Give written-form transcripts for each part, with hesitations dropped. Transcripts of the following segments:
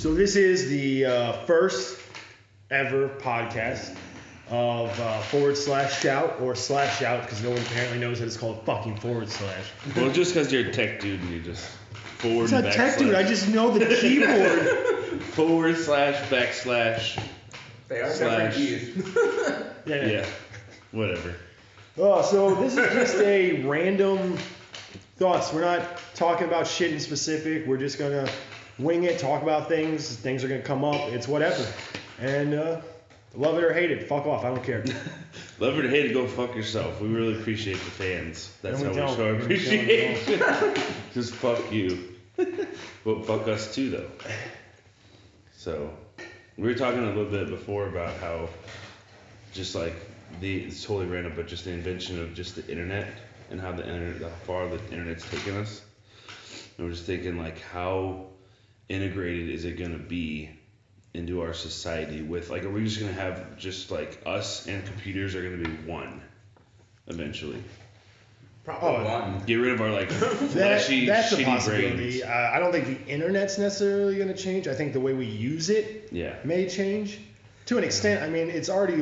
So this is the first ever podcast of /shout or /shout because no one apparently knows that it's called fucking / Well, just because you're a tech dude and you just forward It's not tech dude, I just know the keyboard. / backslash. They are different keys. Yeah, whatever. Oh, so this is just a random thoughts. We're not talking about shit in specific. We're just gonna wing it, talk about things. Things are gonna come up. It's whatever. And love it or hate it, fuck off. I don't care. Love it or hate it, go fuck yourself. We really appreciate the fans. That's how we show our We appreciation. Just fuck you. But fuck us too, though. So, we were talking a little bit before about how just like it's totally random, but just the invention of just the internet and how far the internet's taken us. And we're just thinking like how integrated is it gonna be into our society with like, are we just gonna have just like us and computers are gonna be one eventually? Probably one. Get rid of our like flashy, that's a shitty possibility. brains. I don't think the internet's necessarily going to change. I think the way we use it may change to an extent. I mean, it's already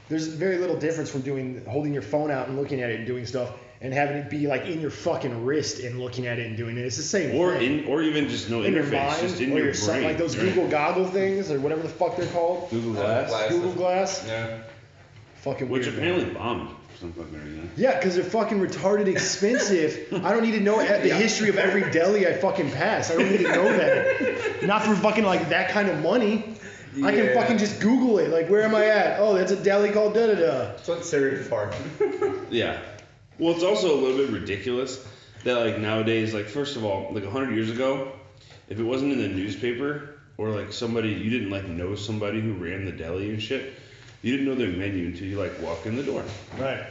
there's very little difference from holding your phone out and looking at it and doing stuff and having it be like in your fucking wrist and looking at it and doing it. It's the same thing. Or even just no in interface, your mind, just in or your your brain. like those Google Goggle things or whatever the fuck they're called. Google Glass. Google Glass. Yeah. Fucking Which weird. apparently bombed for some fucking reason. Yeah, because they're fucking retarded expensive. I don't need to know the history of every deli I fucking pass. I don't need to know that. Not for fucking like that kind of money. I can fucking just Google it. Like, where am I at? Oh, that's a deli called da-da-da. That's what Siri's for. Yeah. Well, it's also a little bit ridiculous that like nowadays, like first of all, like 100 years ago, if it wasn't in the newspaper or like somebody, you didn't like know somebody who ran the deli and shit, you didn't know their menu until you like walked in the door. Right.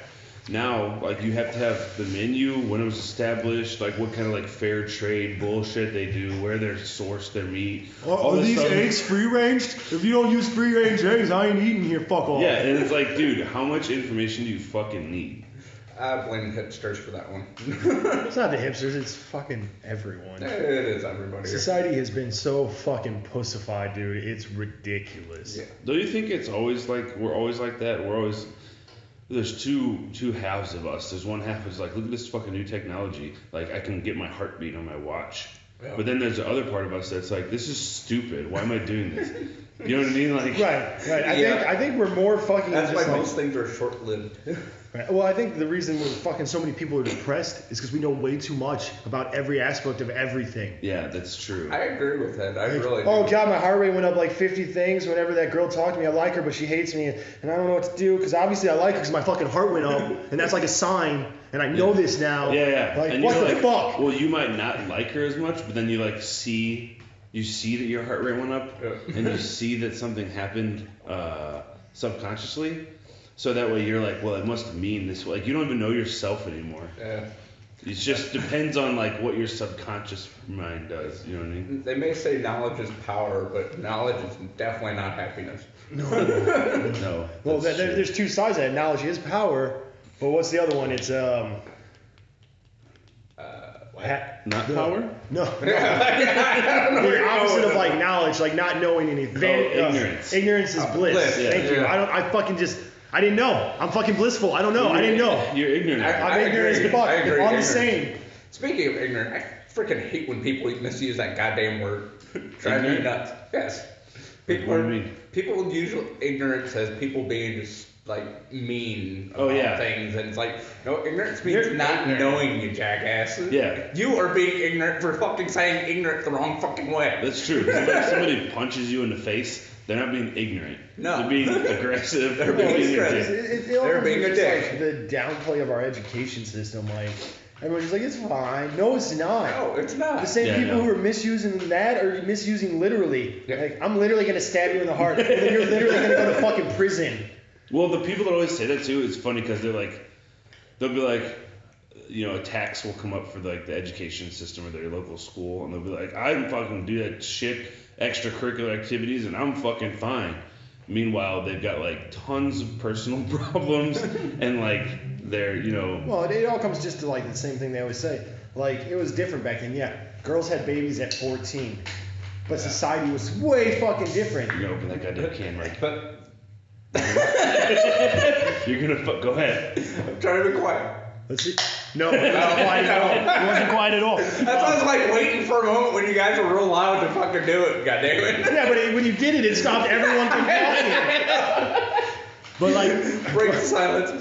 Now, like you have to have the menu, when it was established, like what kind of like fair trade bullshit they do, where they source their meat. Are these eggs free ranged? If you don't use free range eggs, I ain't eating here. Fuck off. Yeah, and it's like, dude, how much information do you fucking need? I blame hipsters for that one. It's not the hipsters. It's fucking everyone. It is everybody. Society has been so fucking pussified, dude. It's ridiculous. Yeah. Don't you think it's always like we're always like that? There's two halves of us. There's one half is like, look at this fucking new technology. Like I can get my heartbeat on my watch. Yeah. But then there's the other part of us that's like, this is stupid. Why am I doing this? You know what I mean? Like Right. I think we're more fucking. That's why just like, most things are short-lived. Right. Well, I think the reason we're fucking so many people are depressed is because we know way too much about every aspect of everything. Yeah, that's true. I agree with that. I really do. Oh god, my heart rate went up like 50 things whenever that girl talked to me. I like her, but she hates me, and I don't know what to do because obviously I like her because my fucking heart went up, and that's like a sign, and I know this now. Yeah. Like And what you're the like, fuck? Well, you might not like her as much, but then you like see that your heart rate went up, and you see that something happened subconsciously. So that way you're like, well, it must mean this. Like you don't even know yourself anymore. Yeah. It just depends on like what your subconscious mind does. You know what I mean? They may say knowledge is power, but knowledge is definitely not happiness. No. Well, that's true. there's two sides of that. Knowledge is power, but what's the other one? It's Not power? No. The opposite of like knowledge, like not knowing anything. Ignorance. Ignorance is bliss. Bliss, yeah. Thank you. I didn't know. I'm fucking blissful. I don't know. I didn't know. You're ignorant. I'm I ignorant agree. as fuck. I agree. I'm the same. Speaking of ignorant, I freaking hate when people misuse that goddamn word. Drive me Ignorant? nuts. Yes. What do you mean? People usually ignorance as people being just like mean about things, and it's like no, ignorance means You're not ignorant. knowing, you jackass. Yeah. You are being ignorant for fucking saying ignorant the wrong fucking way. That's true. 'Cause if somebody punches you in the face, they're not being ignorant. No. They're being aggressive. They're being a aggressive. dick. It all They're comes being from a just, dick. like, the downplay of our education system. Like everyone's just like, it's fine. No, it's not. No, it's not. The same Yeah, people no. who are misusing that are misusing literally. Yeah. Like, I'm literally gonna stab you in the heart. And then you're literally gonna go to fucking prison. Well, the people that always say that too, it's funny because they'll be like, you know, a tax will come up for like the education system or their local school, and they'll be like, I can fucking do that shit, extracurricular activities, and I'm fucking fine. Meanwhile, they've got like tons of personal problems, and like they're, you know. Well, it all comes just to like the same thing they always say. Like, it was different back then. Yeah, girls had babies at 14. But society was way fucking different. You're gonna open that goddamn can, Mike. You're gonna go ahead. I'm trying to be quiet. Let's see. No, it wasn't quiet at all. It wasn't quiet at all. That's why I was like waiting for a moment when you guys were real loud to fucking do it. God damn it. Yeah, but when you did it, it stopped everyone from talking. But like, break the silence.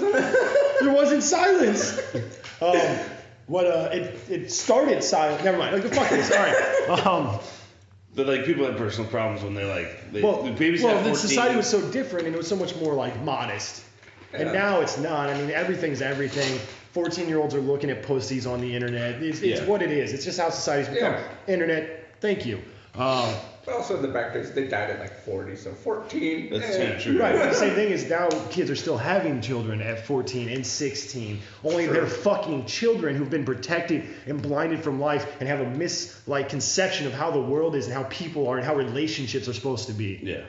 There wasn't silence. It started silent. Never mind. Like, fuck this. All right. But like people have personal problems when they're like, the society was so different and it was so much more like modest. Yeah. And now it's not. I mean, everything's everything. 14-year-olds are looking at pussies on the internet. It's what it is. It's just how society's become. Yeah. Internet. Thank you. But also in the back days, they died at like 40, so 14. That's kind of true. Right, but the same thing is now kids are still having children at 14 and 16. Only they're fucking children who've been protected and blinded from life and have a misconception of how the world is and how people are and how relationships are supposed to be. Yeah.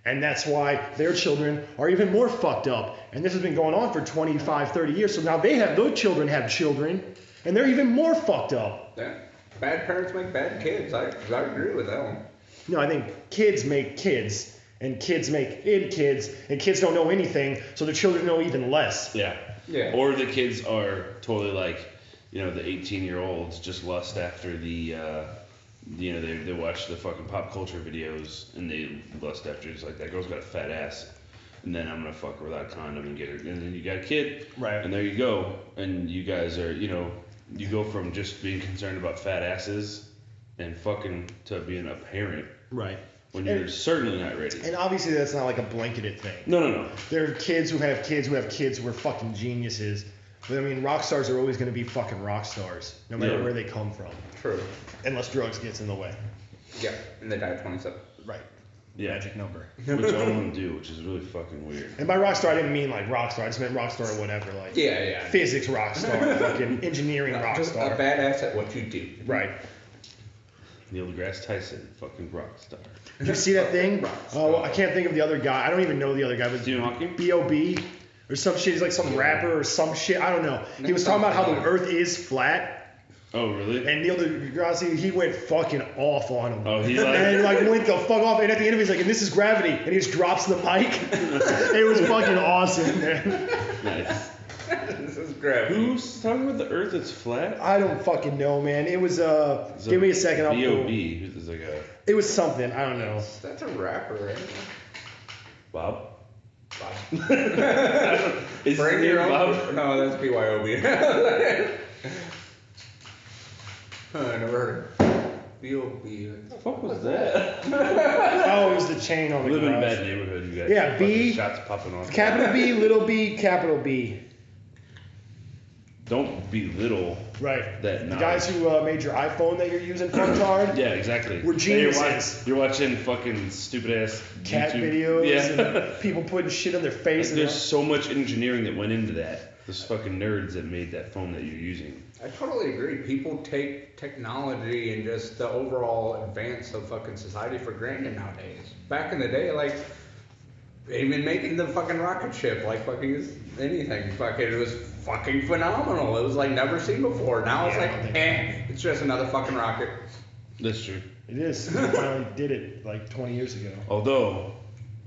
And that's why their children are even more fucked up. And this has been going on for 25, 30 years. So now their children have children and they're even more fucked up. Yeah. Bad parents make bad kids. I agree with that one. No, I think kids make kids, and kids make kids, and kids don't know anything, so the children know even less. Yeah. Yeah. Or the kids are totally like, the 18-year-olds just lust after the, they watch the fucking pop culture videos, and they lust after just like, that girl's got a fat ass, and then I'm going to fuck her without a condom and get her, and then you got a kid. Right. And there you go, and you guys are, you go from just being concerned about fat asses and fucking to being a parent. Right. When you're certainly not ready. And obviously that's not like a blanketed thing. No. There are kids who have kids who have kids who are fucking geniuses. But I mean, rock stars are always going to be fucking rock stars, no matter where they come from. True. Unless drugs gets in the way. Yeah, and they die at 27. Right. Yeah. Magic number. Which all of them do, which is really fucking weird. And by rock star, I didn't mean like rock star. I just meant rock star or whatever. Like physics rock star, fucking engineering rock just star. A badass at what you do. Right. Neil deGrasse Tyson, fucking rock star. Did you see that thing? I can't think of the other guy. I don't even know the other guy. But Stephen Hawking? B.O.B. or some shit. He's like some rapper or some shit. I don't know. He was talking about how the Earth is flat. Oh, really? And Neil deGrasse, he went fucking off on him. Oh, he like... And went the fuck off. And at the end of it, he's like, and this is gravity. And he just drops the mic. It was fucking awesome, man. Nice. This is gravity. Who's talking about the Earth is flat? I don't fucking know, man. It was, give me a second. I'll B.O.B. Who's like a... It was something. I don't know. That's a rapper, right? Bob? Is Bring your own Bob? No, that's BYOB. I never heard of B.O.B. What the fuck was that? Oh, it was the chain on the garage. Live in a bad neighborhood, you guys. Yeah, B. Shots popping off. Capital B, little b, capital B. Don't belittle that knowledge. The guys who made your iPhone that you're using fucked hard. Yeah, exactly. We're geniuses. You're watching fucking stupid ass cat YouTube videos and people putting shit on their face. Like, there's so much engineering that went into that. Those fucking nerds that made that phone that you're using. I totally agree. People take technology and just the overall advance of fucking society for granted nowadays. Back in the day, like, even making the fucking rocket ship, like, fucking is anything. Fucking, it was fucking phenomenal. It was, like, never seen before. Now it's like, it's just another fucking rocket. That's true. It is. They finally did it, like, 20 years ago. Although,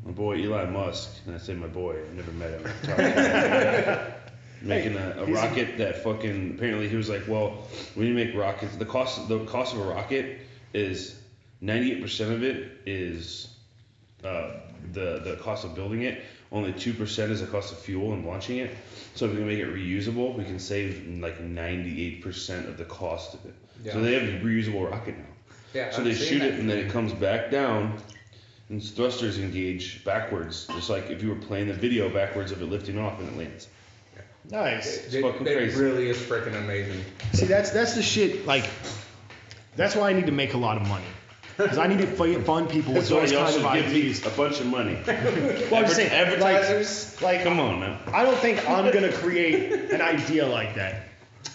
my boy Elon Musk, and I say my boy, I've never met him. Making a rocket that fucking, apparently he was like, well, when you make rockets, the cost of a rocket is 98% of it is the cost of building it. Only 2% is the cost of fuel and launching it. So if we can make it reusable, we can save like 98% of the cost of it. Yeah. So they have a reusable rocket now. Yeah, so they shoot it and then it comes back down and thrusters engage backwards, just like if you were playing the video backwards of it lifting off and it lands. Nice. It's fucking crazy. It really is freaking amazing. See, that's the shit, like, that's why I need to make a lot of money. Because I need to fund people with those kind of ideas. Give me a bunch of money. Well, I'm just saying, advertisers, like, come on now. I don't think I'm going to create an idea like that.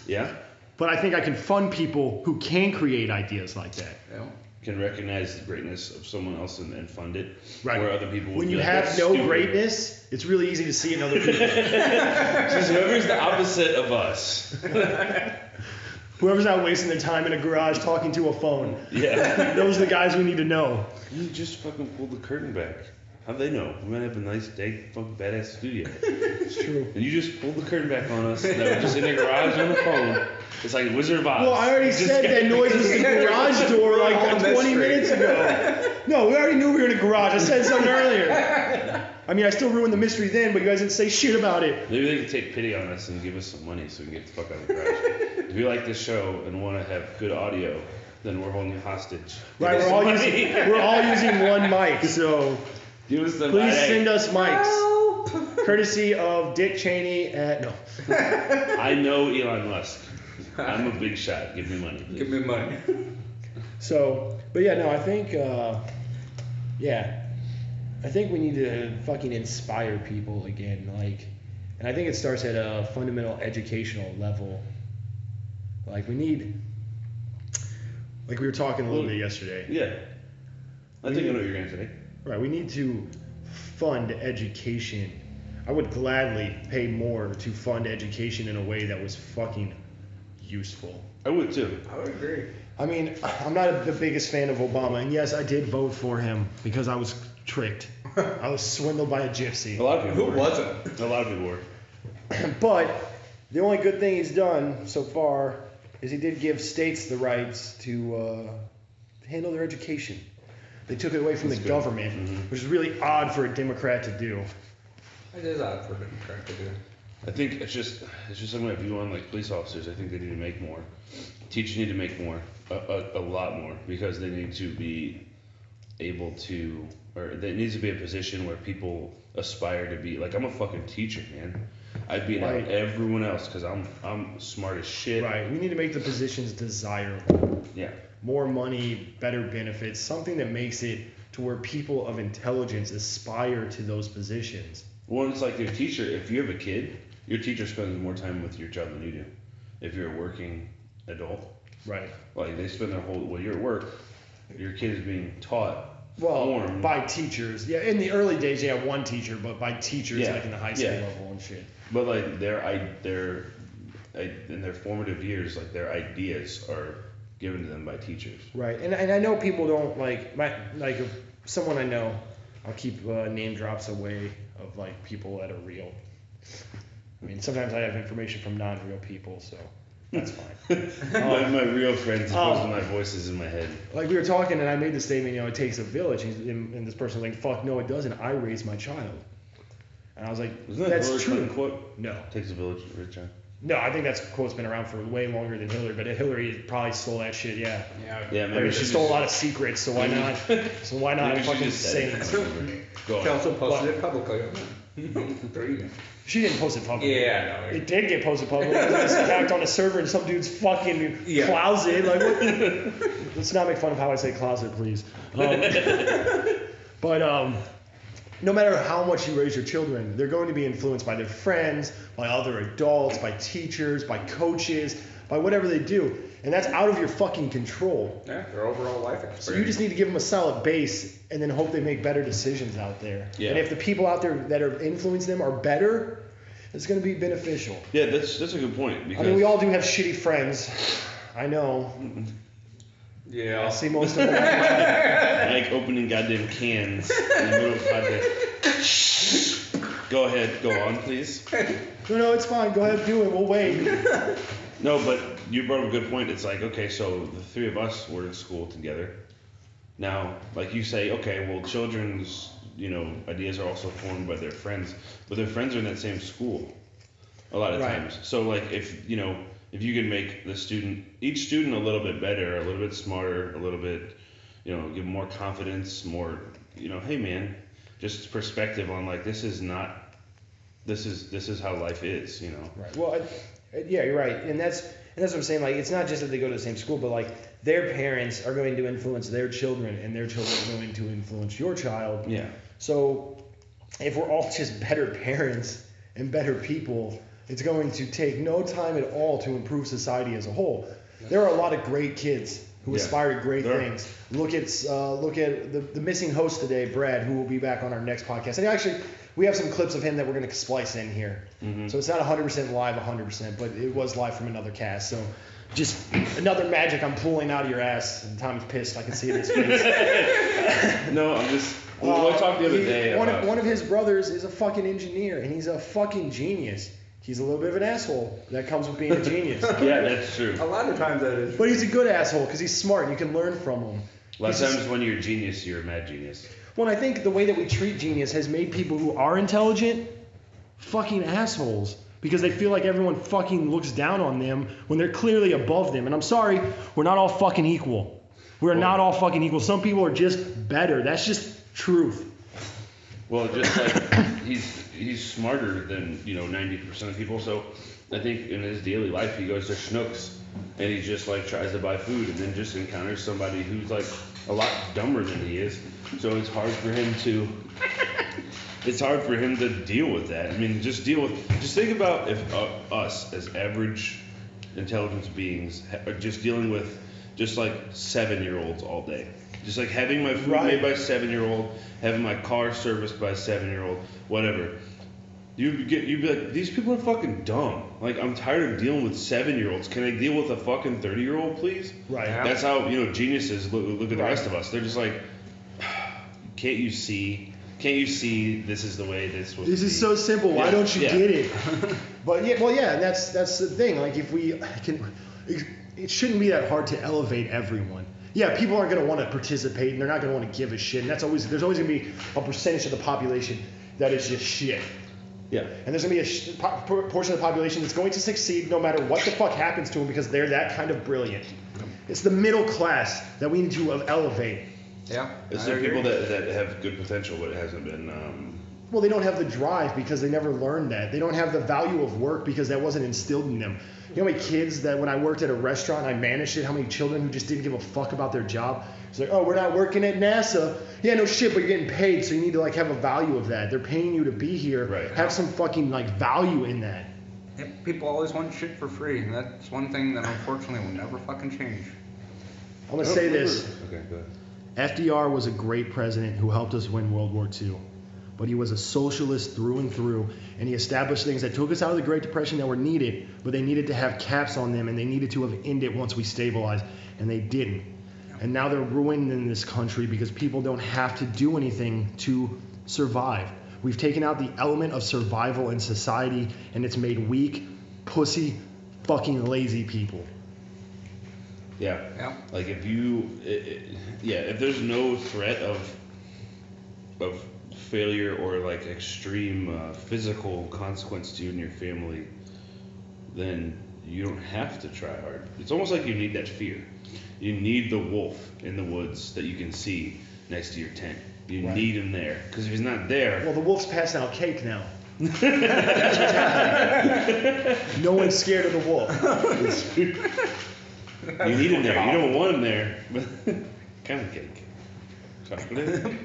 Yeah? But I think I can fund people who can create ideas like that. Yeah. Can recognize the greatness of someone else and fund it. Right. Where other people would when you have no greatness, it's really easy to see in other people. Just whoever's the opposite of us. Whoever's not wasting their time in a garage talking to a phone. Yeah. Those are the guys we need to know. You just fucking pull the curtain back. How'd they know? We might have a nice, day, fucking badass studio. It's true. And you just pulled the curtain back on us. That we're just in a garage on the phone. It's like Wizard of Oz. Well, I already said that noise was the garage door like 20 minutes ago. No, we already knew we were in a garage. I said something earlier. I mean, I still ruined the mystery then, but you guys didn't say shit about it. Maybe they can take pity on us and give us some money so we can get the fuck out of the garage. If you like this show and want to have good audio, then we're holding you hostage. Right, we're all using one mic, so give us the please send us mics. Courtesy of Dick Cheney at no. I know Elon Musk. I'm a big shot. Give me money. Please. Give me money. So, but yeah, no, I think, I think we need to fucking inspire people again, like, and I think it starts at a fundamental educational level. Like we need, like we were talking a little bit yesterday. Yeah. I think I know what you're going to say. Right, we need to fund education. I would gladly pay more to fund education in a way that was fucking useful. I would too. I would agree. I mean, I'm not the biggest fan of Obama, and yes, I did vote for him because I was tricked. I was swindled by a gypsy. A lot of people Who were. wasn't? A lot of people were. But the only good thing he's done so far is he did give states the rights to handle their education. They took it away from the government, which is really odd for a Democrat to do. It is odd for a Democrat to do. I think it's just something I view on like police officers. I think they need to make more. Teachers need to make more, a lot more, because they need to be able to, or there needs to be a position where people aspire to be. Like I'm a fucking teacher, man. I beat out everyone else because I'm smart as shit. Right. We need to make the positions desirable. Yeah. More money, better benefits, something that makes it to where people of intelligence aspire to those positions. Well, it's like your teacher. If you have a kid, your teacher spends more time with your child than you do. If you're a working adult, right? Like they spend their whole. Well, you're at work. Your kid is being taught. Well, by teachers. Yeah, in the early days, you had one teacher, but by teachers, like in the high school level and shit. But like in their formative years, like their ideas are given to them by teachers. Right, and I know people don't like if someone I know, I'll keep name drops away of like people that are real. I mean, sometimes I have information from non-real people, so that's fine. My real friends, most of my voices in my head. Like we were talking, and I made the statement, it takes a village, and this person was like, fuck no, it doesn't. I raised my child. And I was like, that's true. Quote? No. Takes a village to raise a child. No, I think that quote's been around for way longer than Hillary, but Hillary probably stole that shit, yeah. Maybe she stole a lot of secrets, so why not? So why not fucking say it? She also posted it publicly. She didn't post it publicly. Yeah, no. It did get posted publicly. It was hacked on a server in some dude's fucking closet. Like, what? Let's not make fun of how I say closet, please. But no matter how much you raise your children, they're going to be influenced by their friends, by other adults, by teachers, by coaches, by whatever they do. And that's out of your fucking control. Yeah, their overall life experience. So you just need to give them a solid base and then hope they make better decisions out there. Yeah. And if the people out there that are influencing them are better, it's going to be beneficial. Yeah, that's a good point. Because I mean, we all do have shitty friends. I know. Yeah. I see most of them. Like opening goddamn cans in the middle of the podcast. Go ahead, go on, please. No, it's fine. Go ahead, do it. We'll wait. No, but you brought up a good point. It's like, okay, so the three of us were in school together. Now, like you say, okay, well, children's, ideas are also formed by their friends, but their friends are in that same school a lot of times. So, like, if you can make each student a little bit better, a little bit smarter, a little bit, give them more confidence, more, hey, man, just perspective on, like, this is how life is, Right. Well, yeah, you're right, and that's what I'm saying. Like, it's not just that they go to the same school, but like their parents are going to influence their children, and their children are going to influence your child. Yeah. So, if we're all just better parents and better people, it's going to take no time at all to improve society as a whole. There are a lot of great kids who aspire to great things. Look at the missing host today, Brad, who will be back on our next podcast. And actually, we have some clips of him that we're going to splice in here. Mm-hmm. So it's not 100% live, 100%, but it was live from another cast. So Just another magic I'm pulling out of your ass. And Tommy's pissed. I can see it in his face. No, I'm just. Well, I talked the other day about. One of his brothers is a fucking engineer, and he's a fucking genius. He's a little bit of an asshole. That comes with being a genius. Yeah, that's true. A lot of times that is. But he's a good asshole because he's smart and you can learn from him. A lot of times when you're a genius, you're a mad genius. Well, I think the way that we treat genius has made people who are intelligent fucking assholes because they feel like everyone fucking looks down on them when they're clearly above them. And I'm sorry, we're not all fucking equal. We're not all fucking equal. Some people are just better. That's just truth. Well, just like he's smarter than 90% of people. So I think in his daily life he goes to Schnucks and he just like tries to buy food and then just encounters somebody who's like a lot dumber than he is. So it's hard for him to deal with that. I mean, just think about if us as average intelligence beings are just dealing with just like 7-year-olds all day. Just like having my food made by a 7-year-old, having my car serviced by a 7-year-old, whatever. You'd be like, these people are fucking dumb. Like, I'm tired of dealing with 7-year-olds. Can I deal with a fucking 30-year-old, please? Right. That's how geniuses look at the rest of us. They're just like, can't you see this is the way this was? This is so simple. Why don't you get it? But and that's the thing. Like, if we can, it shouldn't be that hard to elevate everyone. Yeah, people aren't going to want to participate and they're not going to want to give a shit. And there's always going to be a percentage of the population that is just shit. Yeah. And there's going to be a portion of the population that's going to succeed no matter what the fuck happens to them because they're that kind of brilliant. It's the middle class that we need to elevate. Yeah. It's the people that have good potential, but it hasn't been. Well, they don't have the drive because they never learned that. They don't have the value of work because that wasn't instilled in them. You know how many kids that when I worked at a restaurant, I managed it, how many children who just didn't give a fuck about their job? It's like, oh, we're not working at NASA. Yeah, no shit, but you're getting paid, so you need to like have a value of that. They're paying you to be here. Right. Have some fucking like value in that. Yeah, people always want shit for free. And that's one thing that unfortunately will never fucking change. I'm going to say this. Okay, go ahead. FDR was a great president who helped us win World War II. But he was a socialist through and through, and he established things that took us out of the Great Depression that were needed, but they needed to have caps on them, and they needed to have ended once we stabilized, and they didn't. And now they're ruined in this country because people don't have to do anything to survive. We've taken out the element of survival in society, and it's made weak, pussy, fucking lazy people. Yeah. Like if if there's no threat of failure or like extreme physical consequence to you and your family, then you don't have to try hard. It's almost like you need that fear. You need the wolf in the woods that you can see next to your tent. You need him there, because if he's not there... Well, the wolf's passing out cake now. That's what's happening. No one's scared of the wolf. You need him there. You don't want him there. Kind of cake. Chocolate?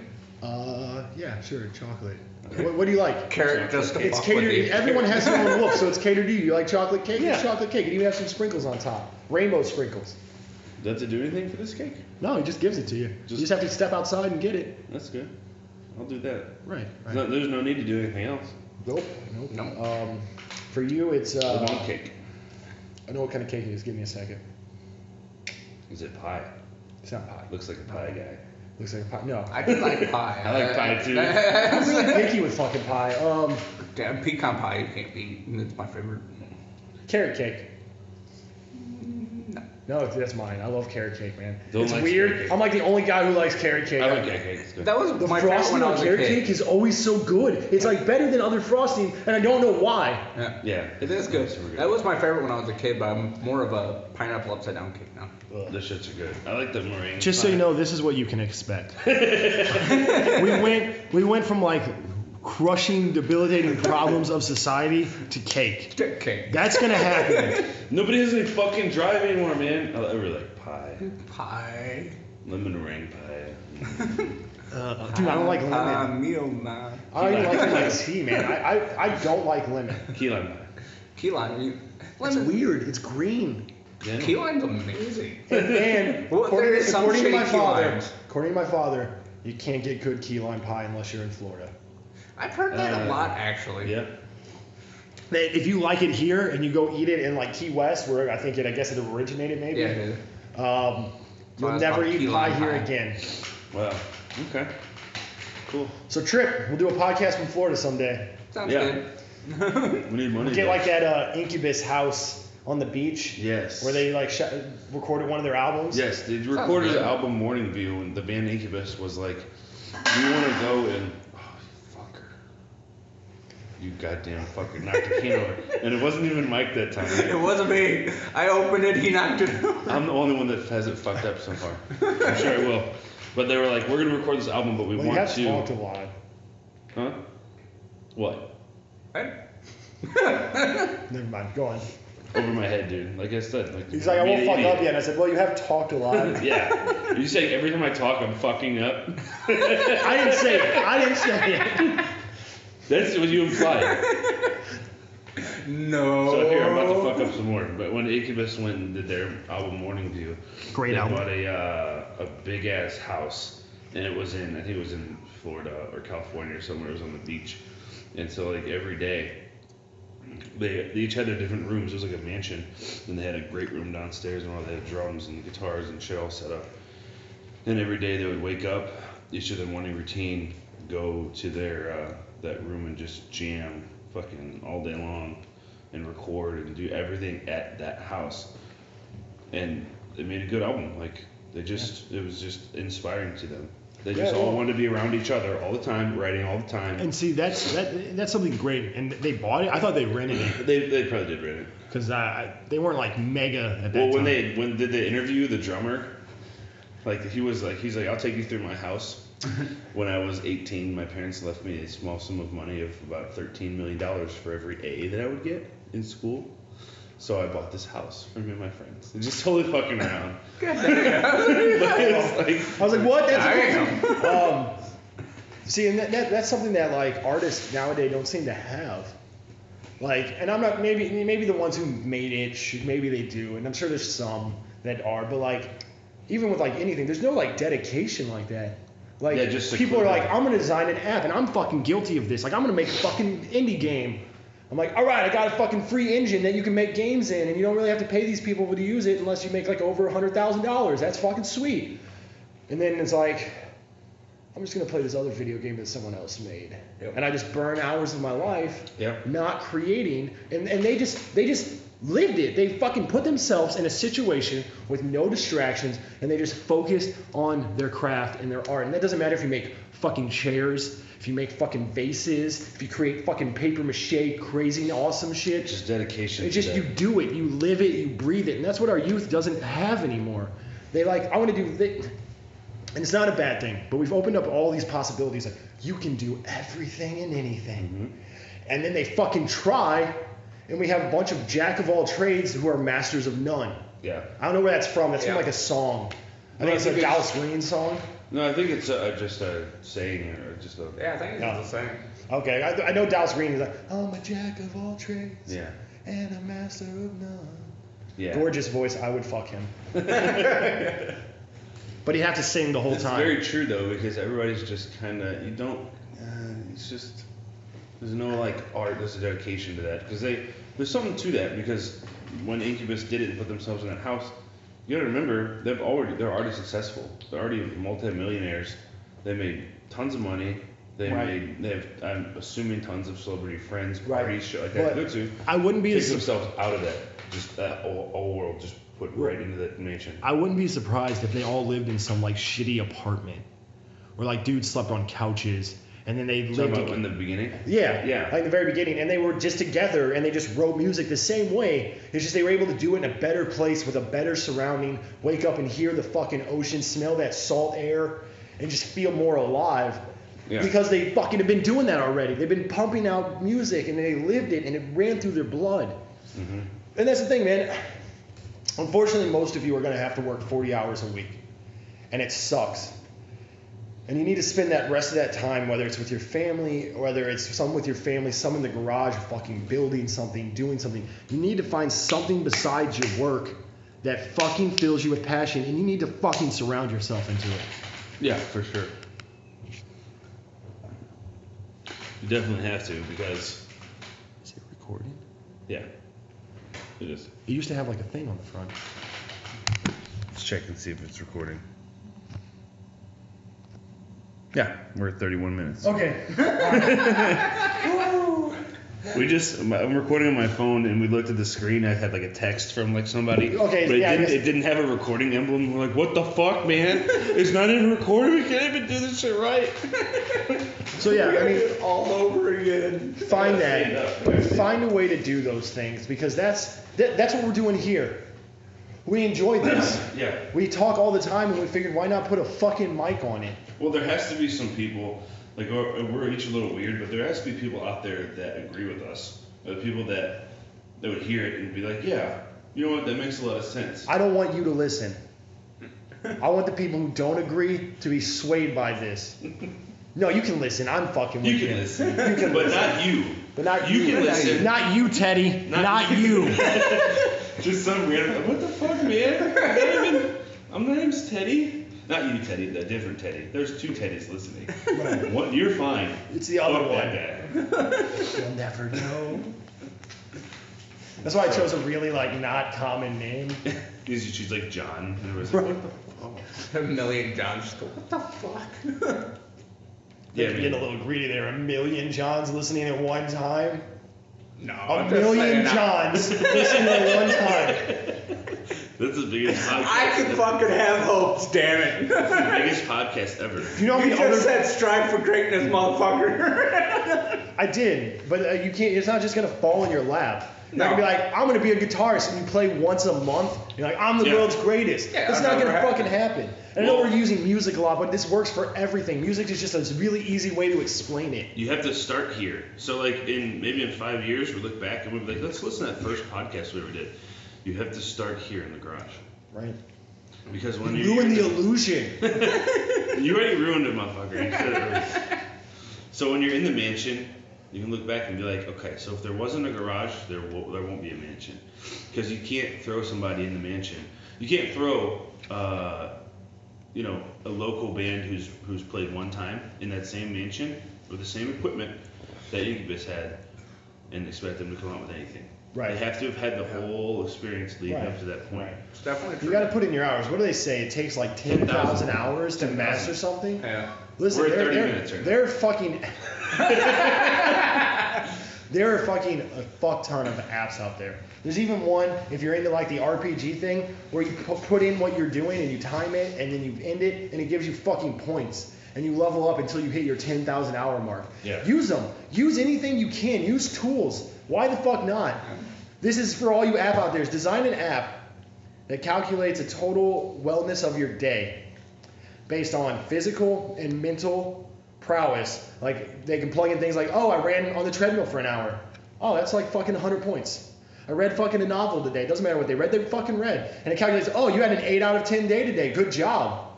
Yeah, sure, chocolate. What do you like? Carrot just It's catered. Everyone has their own wolf, so it's catered to you. You like chocolate cake? Yeah. It's chocolate cake. And you have some sprinkles on top. Rainbow sprinkles. Does it do anything for this cake? No, he just gives it to you. You just have to step outside and get it. That's good. I'll do that. Right. There's no need to do anything else. Nope. For you, it's lemon cake. I know what kind of cake it is. Give me a second. Is it pie? It's not pie. Looks like a pie guy. Looks like a pie. No. I do like pie. I like pie too. I'm really picky with fucking pie. Damn, pecan pie you can't beat. It's my favorite. Carrot cake. No, that's mine. I love carrot cake, man. Don't it's like weird. I'm like the only guy who likes carrot cake. I like carrot cake. It's good. That was the my favorite frosting when I on was a carrot kid. cake is always so good. It's like better than other frosting, and I don't know why. Yeah. It is good. That was my favorite when I was a kid, but I'm more of a pineapple upside down cake now. Those shits are good. I like the meringue. Just so you know, this is what you can expect. we went from like crushing, debilitating problems of society to cake. Cake. That's gonna happen. Nobody has any fucking drive anymore, man. I really like pie. Pie. Lemon meringue pie. Dude, I don't like lemon. I don't even like it in my tea, man. I don't like lemon. Key lime pie. Key lime. It's weird. It's green. Yeah. Key lime's amazing. And Well, according to my father, you can't get good key lime pie unless you're in Florida. I've heard that a lot, actually. Yeah. if you like it here and you go eat it in like Key West, where I guess it originated maybe. Yeah, it is. You'll never eat pie here again. Wow. Okay. Cool. So Trip, we'll do a podcast from Florida someday. Sounds good. We need money. We'll get like that Incubus house on the beach. Yes. Where they like recorded one of their albums. Yes, they recorded the album Morning View, and the band Incubus was like, "We want to go and." You goddamn fucker knocked the can over. And it wasn't even Mike that time. It wasn't me. I opened it, he knocked it over. I'm the only one that has it fucked up so far. I'm sure I will. But they were like, we're going to record this album, but we want you have to... talked a lot. Huh? What? Never mind, go on. Over my head, dude. Like I said. He's like, I won't fuck up yet. And I said, well, you have talked a lot. Yeah. Are you saying every time I talk, I'm fucking up? I didn't say it. That's what you implied. No. So here, I'm about to fuck up some more. But when Incubus went and did their album Morning View, they bought a big ass house, and I think it was in Florida or California or somewhere. It was on the beach, and so like every day, they each had their different rooms. It was like a mansion, and they had a great room downstairs, and they had drums and guitars and shit all set up. And every day they would wake up, each of their morning routine, go to their that room and just jam fucking all day long and record and do everything at that house. And they made a good album. Like it was just inspiring to them. They just all wanted to be around each other all the time, writing all the time. And see, that's something great. And they bought it. I thought they rented it. They probably did rent it. Because they weren't like mega at that time. Well, when did they interview the drummer? Like he's like, I'll take you through my house. When I was 18, my parents left me a small sum of money of about $13 million for every A that I would get in school. So I bought this house for me and my friends. And just totally fucking around. God damn. I was like, what? That's see, and that's something that like artists nowadays don't seem to have. Like, and I'm not, maybe the ones who made it, maybe they do, and I'm sure there's some that are, but like, even with like anything, there's no like dedication like that. Like, just people are like, I'm gonna design an app, and I'm fucking guilty of this. Like, I'm gonna make a fucking indie game. I'm like, all right, I got a fucking free engine that you can make games in, and you don't really have to pay these people to use it unless you make like over $100,000. That's fucking sweet. And then it's like, I'm just gonna play this other video game that someone else made, and I just burn hours of my life not creating. And they just lived it. They fucking put themselves in a situation with no distractions, and they just focused on their craft and their art. And that doesn't matter if you make fucking chairs, if you make fucking vases, if you create fucking paper mache, crazy awesome shit. Just dedication. It's just you do it, you live it, you breathe it, and that's what our youth doesn't have anymore. They like, I want to do this. And it's not a bad thing, but we've opened up all these possibilities. Like, you can do everything and anything. Mm-hmm. And then they fucking try, and we have a bunch of jack of all trades who are masters of none. Yeah. I don't know where that's from. That's from like a song. I think it's a Dallas Green song. No, I think it's just a saying or just a... Yeah, I think it's a saying. Okay, I know Dallas Green is like, I'm a jack of all trades. Yeah. And a master of none. Yeah. Gorgeous voice. I would fuck him. But he'd have to sing the whole time. It's very true, though, because everybody's just kind of... You don't... it's just... There's no, like, art, there's a dedication to that. Because there's something to that, because when Incubus did it and put themselves in that house, you gotta remember, they're already successful. They're already multi-millionaires. They made tons of money. They have, I'm assuming, tons of celebrity friends, parties, shit like that to go to. I wouldn't be... Take themselves out of that. Just that whole world, just put right into that mansion. I wouldn't be surprised if they all lived in some, like, shitty apartment. Where, like, dudes slept on couches. And then they lived in the beginning? Yeah, like the very beginning. And they were just together and they just wrote music the same way. It's just they were able to do it in a better place with a better surrounding. Wake up and hear the fucking ocean, smell that salt air, and just feel more alive. Yeah. Because they fucking have been doing that already. They've been pumping out music and they lived it and it ran through their blood. Mm-hmm. And that's the thing, man. Unfortunately, most of you are going to have to work 40 hours a week. And it sucks. And you need to spend that rest of that time, whether it's with your family, or whether it's some with your family, some in the garage, fucking building something, doing something. You need to find something besides your work that fucking fills you with passion, and you need to fucking surround yourself into it. Yeah, for sure. You definitely have to, because... Is it recording? Yeah. It is. It used to have like a thing on the front. Let's check and see if it's recording. Yeah, we're at 31 minutes. Okay. I'm recording on my phone, and we looked at the screen. I had like a text from like somebody. Okay, but yeah, it didn't have a recording emblem. We're like, what the fuck, man? It's not even recording. We can't even do this shit right. So yeah, I mean, all over again. Find a way to do those things, because that's what we're doing here. We enjoy this. Yeah. We talk all the time, and we figured, why not put a fucking mic on it? Well, there has to be some people, like we're each a little weird, but there has to be people out there that agree with us. People that would hear it and be like, yeah, you know what, that makes a lot of sense. I don't want you to listen. I want the people who don't agree to be swayed by this. No, you can listen. I'm fucking with you. You can listen. But not you. But not you. You can listen. Not you, Teddy. Not you. Just some random, what the fuck, man? My name's Teddy. Not you, Teddy, the different Teddy. There's two Teddys listening. Right. One, you're fine. It's the other one. That guy. You'll never know. That's why I chose a really like not common name. She's like John, and it was like, what the fuck? A million Johns just go, what the fuck? Yeah, getting a little greedy there. 1 million Johns listening at one time. No, A million Johns listening at one time. That's the biggest podcast. I can fucking have hopes, damn it. That's the biggest podcast ever. You know how You many just other... said strive for greatness, motherfucker. I did, but you can't. It's not just gonna fall in your lap. You're No. not gonna be like, I'm gonna be a guitarist, and you play once a month. You're like, I'm the Yeah. world's greatest. Yeah, That's that not gonna never fucking happen. And I know Well- we're using music a lot, but this works for everything. Music is just a really easy way to explain it. You have to start here. So like maybe in 5 years we look back and we'll be like, let's listen to that first podcast we ever did. You have to start here in the garage. Right. Because when You ruin the illusion. You already ruined it, motherfucker. You said it earlier. So when you're in the mansion, you can look back and be like, okay, so if there wasn't a garage, there won't be a mansion. Because you can't throw somebody in the mansion. You can't throw, a local band who's played one time in that same mansion with the same equipment that Incubus had and expect them to come out with anything. Right. They have to have had the whole experience leading up to that point. Right. It's definitely true. You got to put in your hours. What do they say? It takes like 10,000 hours to master something. Yeah. Listen, We're at they're, 30 they're, minutes right now. they're fucking. There are fucking a fuck ton of apps out there. There's even one, if you're into like the RPG thing, where you put in what you're doing and you time it and then you end it and it gives you fucking points. And you level up until you hit your 10,000 hour mark. Yeah. Use them. Use anything you can. Use tools. Why the fuck not? This is for all you app out there. Design an app that calculates a total wellness of your day based on physical and mental prowess. Like they can plug in things like, oh, I ran on the treadmill for an hour. Oh, that's like fucking 100 points. I read fucking a novel today. Doesn't matter what they read, they fucking read. And it calculates, oh, you had an 8 out of 10 day today. Good job.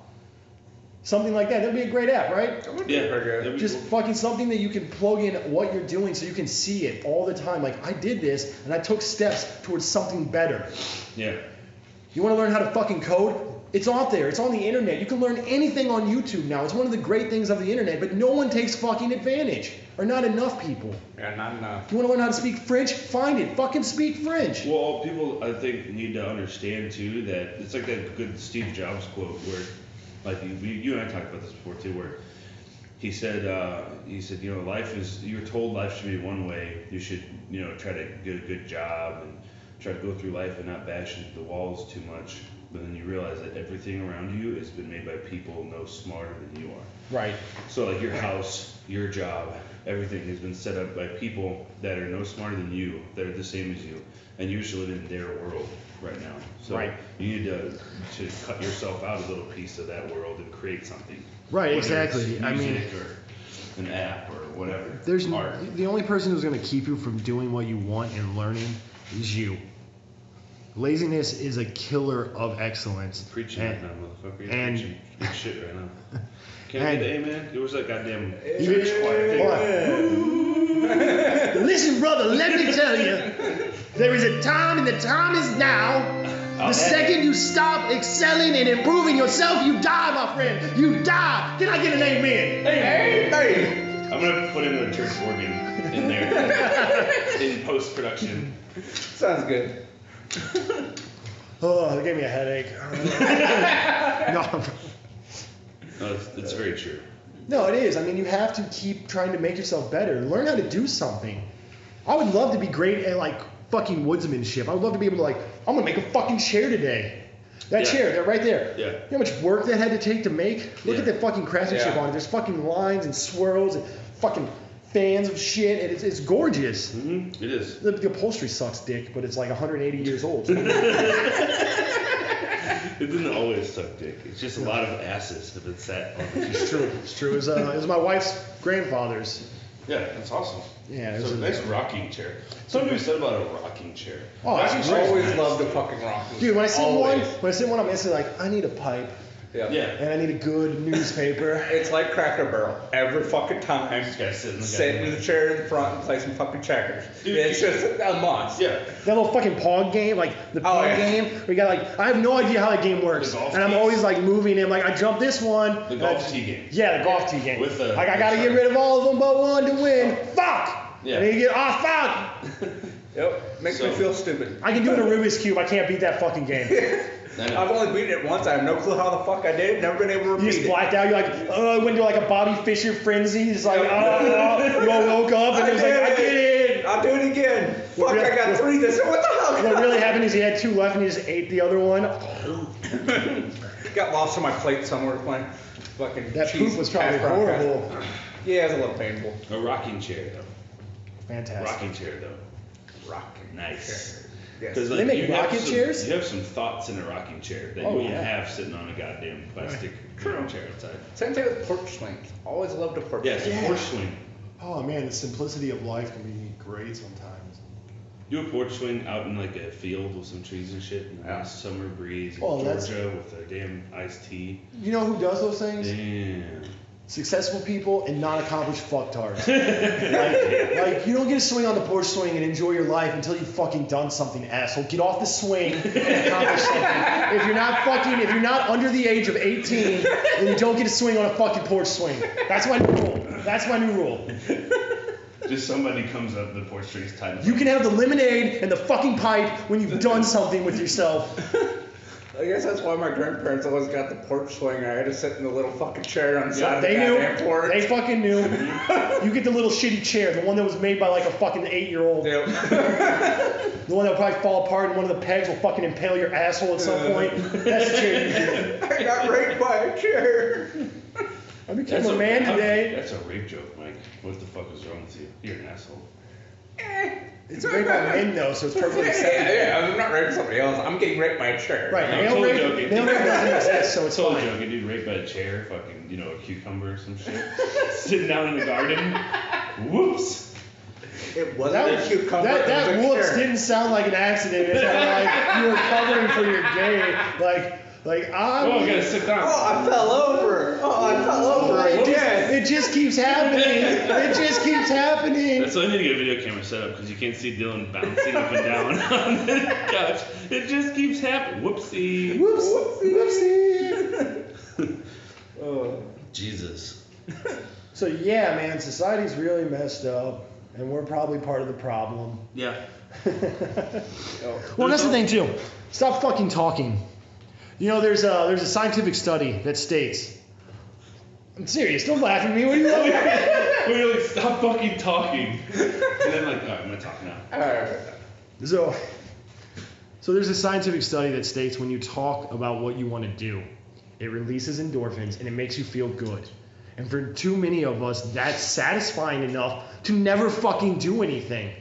Something like that. That'd be a great app, right? Yeah. Just fucking something that you can plug in what you're doing so you can see it all the time. Like, I did this and I took steps towards something better. Yeah. You want to learn how to fucking code? It's out there. It's on the internet. You can learn anything on YouTube now. It's one of the great things of the internet, but no one takes fucking advantage. Or not enough people. Yeah, not enough. You want to learn how to speak French? Find it. Fucking speak French. Well, people, I think, need to understand, too, that it's like that good Steve Jobs quote where, like, you and I talked about this before, too, where he said, life is, you're told life should be one way. You should, try to get a good job and try to go through life and not bash into the walls too much. But then you realize that everything around you has been made by people no smarter than you are. Right. So, like, your house, your job, everything has been set up by people that are no smarter than you, that are the same as you, and you should live in their world right now. So Right. you need to cut yourself out a little piece of that world and create something. Right, Whether exactly. it's I mean, music or an app or whatever. there's art. the only person who's going to keep you from doing what you want and learning is you. Laziness is a killer of excellence. Preaching right now, motherfucker. You're and- preaching good shit right now. Can I and- get the amen? It was that goddamn You- church choir thing. Listen, brother, let me tell you, there is a time and the time is now. The second you stop excelling and improving yourself, you die, my friend. You die. Can I get an amen? Hey, I'm gonna put in a church organ in there in post production. Sounds good. Oh, it gave me a headache. No. No, it's very true. No, it is. I mean, you have to keep trying to make yourself better. Learn how to do something. I would love to be great at like fucking woodsmanship. I would love to be able to like, I'm gonna make a fucking chair today. That chair, that right there. Yeah. You know how much work that had to take to make? Look at the fucking craftsmanship on it. There's fucking lines and swirls and fucking fans of shit, and it's gorgeous. Mm-hmm. It is. The upholstery sucks dick, but it's like 180 years old. It didn't always suck dick. It's just a lot of asses if it's that. It's true. It's true. It was my wife's grandfather's. Yeah, that's awesome. Yeah, so a nice rocking chair. Something we said about a rocking chair. Oh, I always loved the fucking rocking chair. Dude, when I sit in one, I'm instantly like, I need a pipe. Yeah. And I need a good newspaper. It's like Cracker Barrel. Every fucking time. Just gotta sit in the chair in front and play some fucking checkers. Dude, it's just a must. Yeah. That little fucking Pong game, like the Pong game, where you got like, I have no idea how that game works. And I'm always like moving him, like I jump this one. The golf tee game. Yeah, the golf tee game. With the, like I gotta get rid of all of them but one to win. Fuck! Yeah. And then you get, fuck! Yep. Makes me feel stupid. I can do it in a Rubik's Cube. I can't beat that fucking game. I've only beaten it once. I have no clue how the fuck I did. Never been able to repeat it. You just blacked out. You're like, I went into like a Bobby Fischer frenzy. Just like, you all woke up and it was like, I did it. I'll do it again. Fuck, I got 3 this. What the hell? What really happened is he had 2 left and he just ate the other one. Got lost on my plate somewhere playing. Fucking that poop was probably horrible. Yeah, it was a little painful. A rocking chair though. Fantastic. Rocking chair though. Rocking nice. chair. Yes. Like, they make rocking chairs? You have some thoughts in a rocking chair that you won't have sitting on a goddamn plastic chair outside. Same thing with porch swings. Always loved a porch swing. Yes, a porch swing. Oh man, the simplicity of life can be great sometimes. Do a porch swing out in like a field with some trees and shit, and a nice summer breeze in Georgia with a damn iced tea. You know who does those things? Damn. Successful people and non-accomplished fucktards. like you don't get to swing on the porch swing and enjoy your life until you've fucking done something, asshole. Get off the swing and accomplish something. If you're not under the age of 18, then you don't get to swing on a fucking porch swing. That's my new rule. Just somebody comes up the porch tree's time. You can have the lemonade and the fucking pipe when you've done something with yourself. I guess that's why my grandparents always got the porch swing. I had to sit in the little fucking chair on the side of the goddamn porch. They fucking knew. You get the little shitty chair, the one that was made by like a fucking 8-year-old. Yep. The one that will probably fall apart and one of the pegs will fucking impale your asshole at some point. That's the chair you get. I got raped by a chair. I became a man today. That's a rape joke, Mike. What the fuck is wrong with you? You're an asshole. It's raped by men though, so it's perfectly acceptable. Yeah, I'm not raping somebody else. I'm getting raped by a chair. Right, male rape doesn't exist, so it's totally fine. joking, dude. Raped by a chair, fucking, a cucumber or some shit. Sitting down in the garden. Whoops. It wasn't a cucumber. That whoops didn't sound like an accident. It sounded like you were covering for your gay. I gotta sit down. I fell over. It just keeps happening. It just keeps happening. That's why I need to get a video camera set up because you can't see Dylan bouncing up and down on the couch. It just keeps happening. Whoopsie. Whoopsie. Oh, Jesus. So yeah, man, society's really messed up, and we're probably part of the problem. Yeah. Well, that's the thing too. Stop fucking talking. There's a scientific study that states. I'm serious. Don't laugh at me. What are you laughing at? We're like, stop fucking talking. And then all right, I'm gonna talk now. So there's a scientific study that states when you talk about what you want to do, it releases endorphins and it makes you feel good. And for too many of us, that's satisfying enough to never fucking do anything.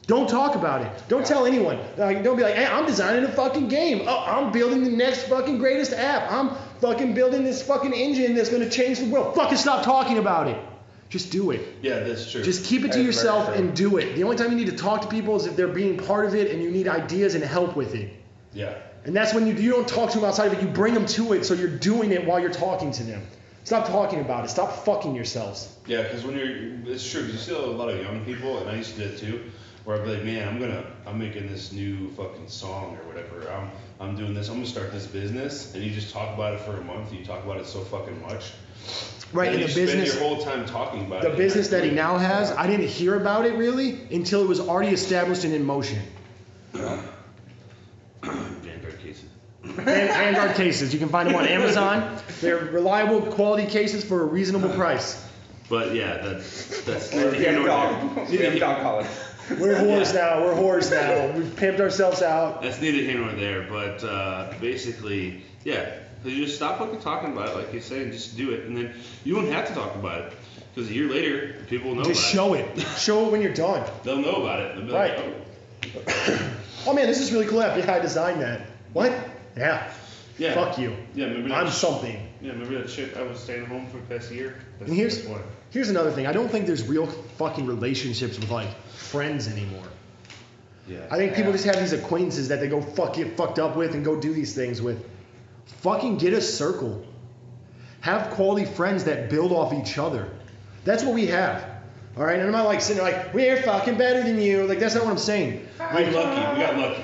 Don't talk about it. Don't tell anyone. Don't be like, hey, I'm designing a fucking game. Oh, I'm building the next fucking greatest app. I'm fucking building this fucking engine that's going to change the world. Fucking stop talking about it. Just do it. Yeah, that's true. Just keep it to yourself and do it. The only time you need to talk to people is if they're being part of it and you need ideas and help with it. Yeah. And that's when you don't talk to them outside of it. You bring them to it so you're doing it while you're talking to them. Stop talking about it. Stop fucking yourselves. Yeah, because it's true. 'Cause you see a lot of young people, and I used to do it too, Or I'd be like, man, I'm making this new fucking song or whatever. I'm doing this. I'm gonna start this business, and you just talk about it for a month. You talk about it so fucking much. Right, and you the business. Spend your whole time talking about the business that he now has, I didn't hear about it really until it was already established and in motion. Vanguard cases. Vanguard cases. You can find them on Amazon. They're reliable, quality cases for a reasonable price. But yeah, that's. We have dog collars. We're whores now. We're whores now. We've pimped ourselves out. That's neither here nor there, but basically, yeah. So you just stop fucking talking about it, like you say, and just do it, and then you won't have to talk about it because a year later, people will know. Just show it. Show it when you're done. They'll know about it. They'll be right. Like, oh. Oh man, this is really cool. Yeah, I designed that. What? Yeah. Yeah. Fuck you. Yeah, remember that I'm something. Yeah, remember that shit? I was staying home for the past year. And here's another thing. I don't think there's real fucking relationships with like friends anymore. Yeah. I think people just have these acquaintances that they go get fucked up with and go do these things with. Fucking get a circle. Have quality friends that build off each other. That's what we have. All right, and I'm not like sitting there like we're fucking better than you. Like that's not what I'm saying. We're lucky. We got lucky.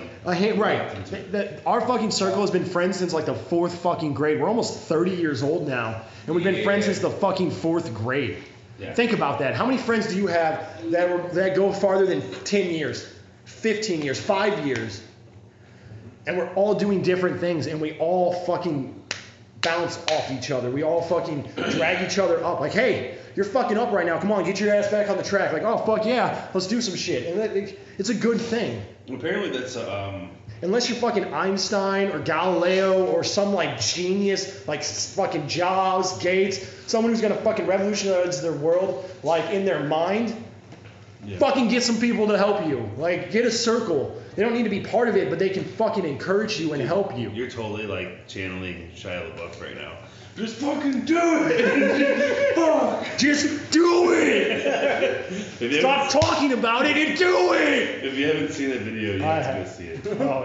Right. Our fucking circle has been friends since like the 4th fucking grade. We're almost 30 years old now, and we've been friends since the fucking 4th grade. Yeah. Think about that. How many friends do you have that go farther than 10 years, 15 years, 5 years? And we're all doing different things, and we all fucking bounce off each other. We all fucking drag each other up. Like, hey, you're fucking up right now. Come on, get your ass back on the track. Like, oh, fuck yeah, let's do some shit. And it's a good thing. Apparently that's Unless you're fucking Einstein or Galileo or some like genius like fucking Jobs, Gates, someone who's gonna fucking revolutionize their world like in their mind, fucking get some people to help you. Like get a circle. They don't need to be part of it, but they can fucking encourage you and help you. You're totally like channeling Shia LaBeouf right now. Just fucking do it! Fuck! Just do it! Stop talking about it and do it! If you haven't seen that video, you have to go see it. Oh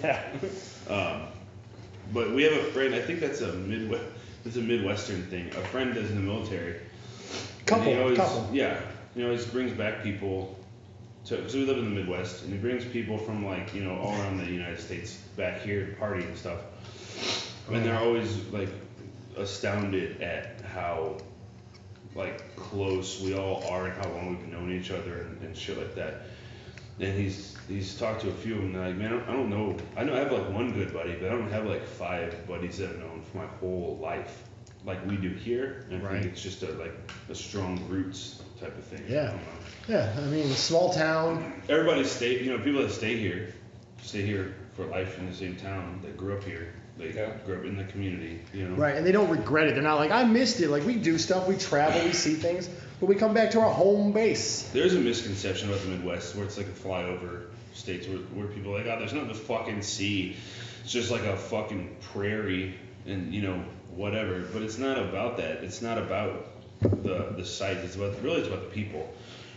yeah. But we have a friend. I think that's a Midwestern thing. A friend that's in the military. Couple. Yeah. He always brings back people. So we live in the Midwest, and he brings people from like all around the United States back here to party and stuff. And they're always like astounded at how like close we all are and how long we've known each other and shit like that. And he's talked to a few of them and they're like, man, I don't know. I know I have like one good buddy, but I don't have like 5 buddies that I've known for my whole life like we do here. And I think it's just a strong roots type of thing. Yeah. Yeah. I mean, small town. Everybody people that stay here for life in the same town. They grew up here. They grew up in the community, Right, and they don't regret it. They're not like, I missed it. Like, we do stuff, we travel, we see things, but we come back to our home base. There's a misconception about the Midwest where it's like a flyover states where people are like, oh, there's nothing to fucking see. It's just like a fucking prairie and, whatever. But it's not about that. It's not about the sites. It's about the people.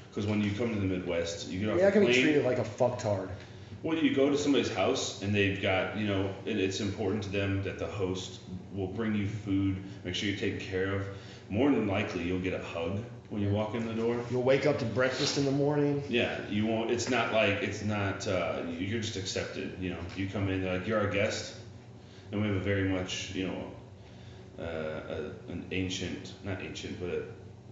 Because when you come to the Midwest, you get off the plane. You're not going to be treated like a fucktard. Well, you go to somebody's house and they've got, it's important to them that the host will bring you food, make sure you're taken care of. More than likely, you'll get a hug when you walk in the door. You'll wake up to breakfast in the morning. Yeah, you won't. It's not, you're just accepted. You come in, they're like, you're our guest. And we have a very much, an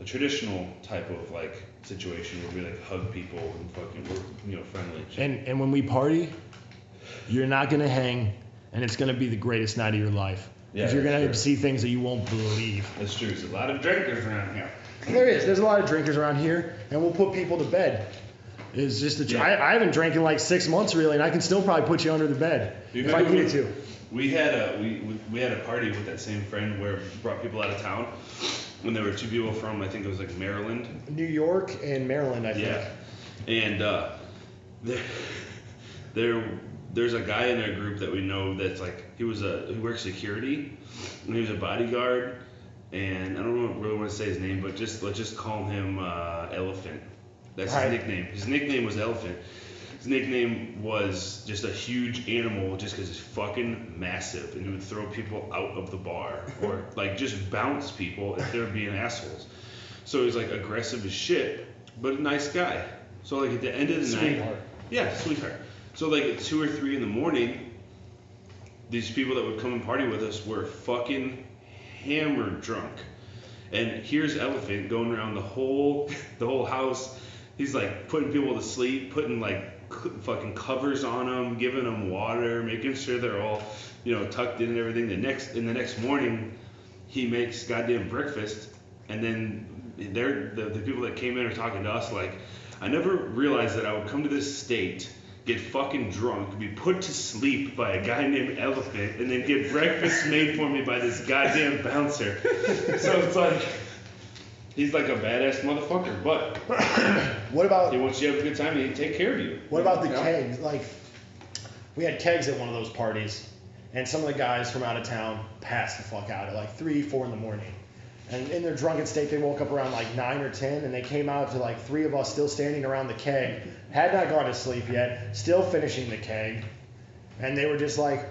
a traditional type of like situation where we like hug people and fucking we're friendly. And when we party, you're not gonna hang, and it's gonna be the greatest night of your life. Yeah, you're gonna see things that you won't believe. That's true. There's a lot of drinkers around here. There is. There's a lot of drinkers around here, and we'll put people to bed. It's just I haven't drank in like 6 months really, and I can still probably put you under the bed if I needed to. We had a party with that same friend where we brought people out of town. When there were 2 people from, I think it was like Maryland. New York and Maryland, I think. Yeah. And there's a guy in our group that we know that's like, he works security, and he was a bodyguard, and I don't really want to say his name, but let's just call him Elephant. That's his nickname. His nickname was Elephant. His nickname was just a huge animal just because it's fucking massive, and he would throw people out of the bar or like just bounce people if they're being assholes. So he's like aggressive as shit, but a nice guy. So like at the end of the Sweetheart. night, yeah, sweetheart. So like at 2 or 3 in the morning, these people that would come and party with us were fucking hammered drunk. And here's Elephant going around the whole house. He's like putting people to sleep, putting like fucking covers on them, giving them water, making sure they're all, tucked in and everything. The next morning, he makes goddamn breakfast, and then the people that came in are talking to us like, I never realized that I would come to this state, get fucking drunk, be put to sleep by a guy named Elephant, and then get breakfast made for me by this goddamn bouncer. So it's like, he's like a badass motherfucker, but what about? He wants you to have a good time and he take care of you. What about the kegs? Like, we had kegs at one of those parties, and some of the guys from out of town passed the fuck out at like 3, 4 in the morning. And in their drunken state, they woke up around like 9 or 10, and they came out to like 3 of us still standing around the keg, had not gone to sleep yet, still finishing the keg, and they were just like,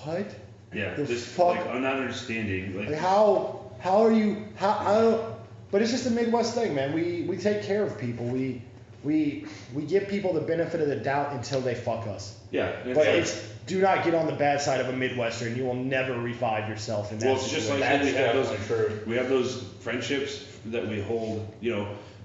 what? Yeah, the just fuck? like not understanding. Like how are you? I don't. But it's just a Midwest thing, man. We take care of people. We give people the benefit of the doubt until they fuck us. Yeah. But do not get on the bad side of a Midwestern. You will never revive yourself in that. Well, it's just like true. We have those friendships that we hold.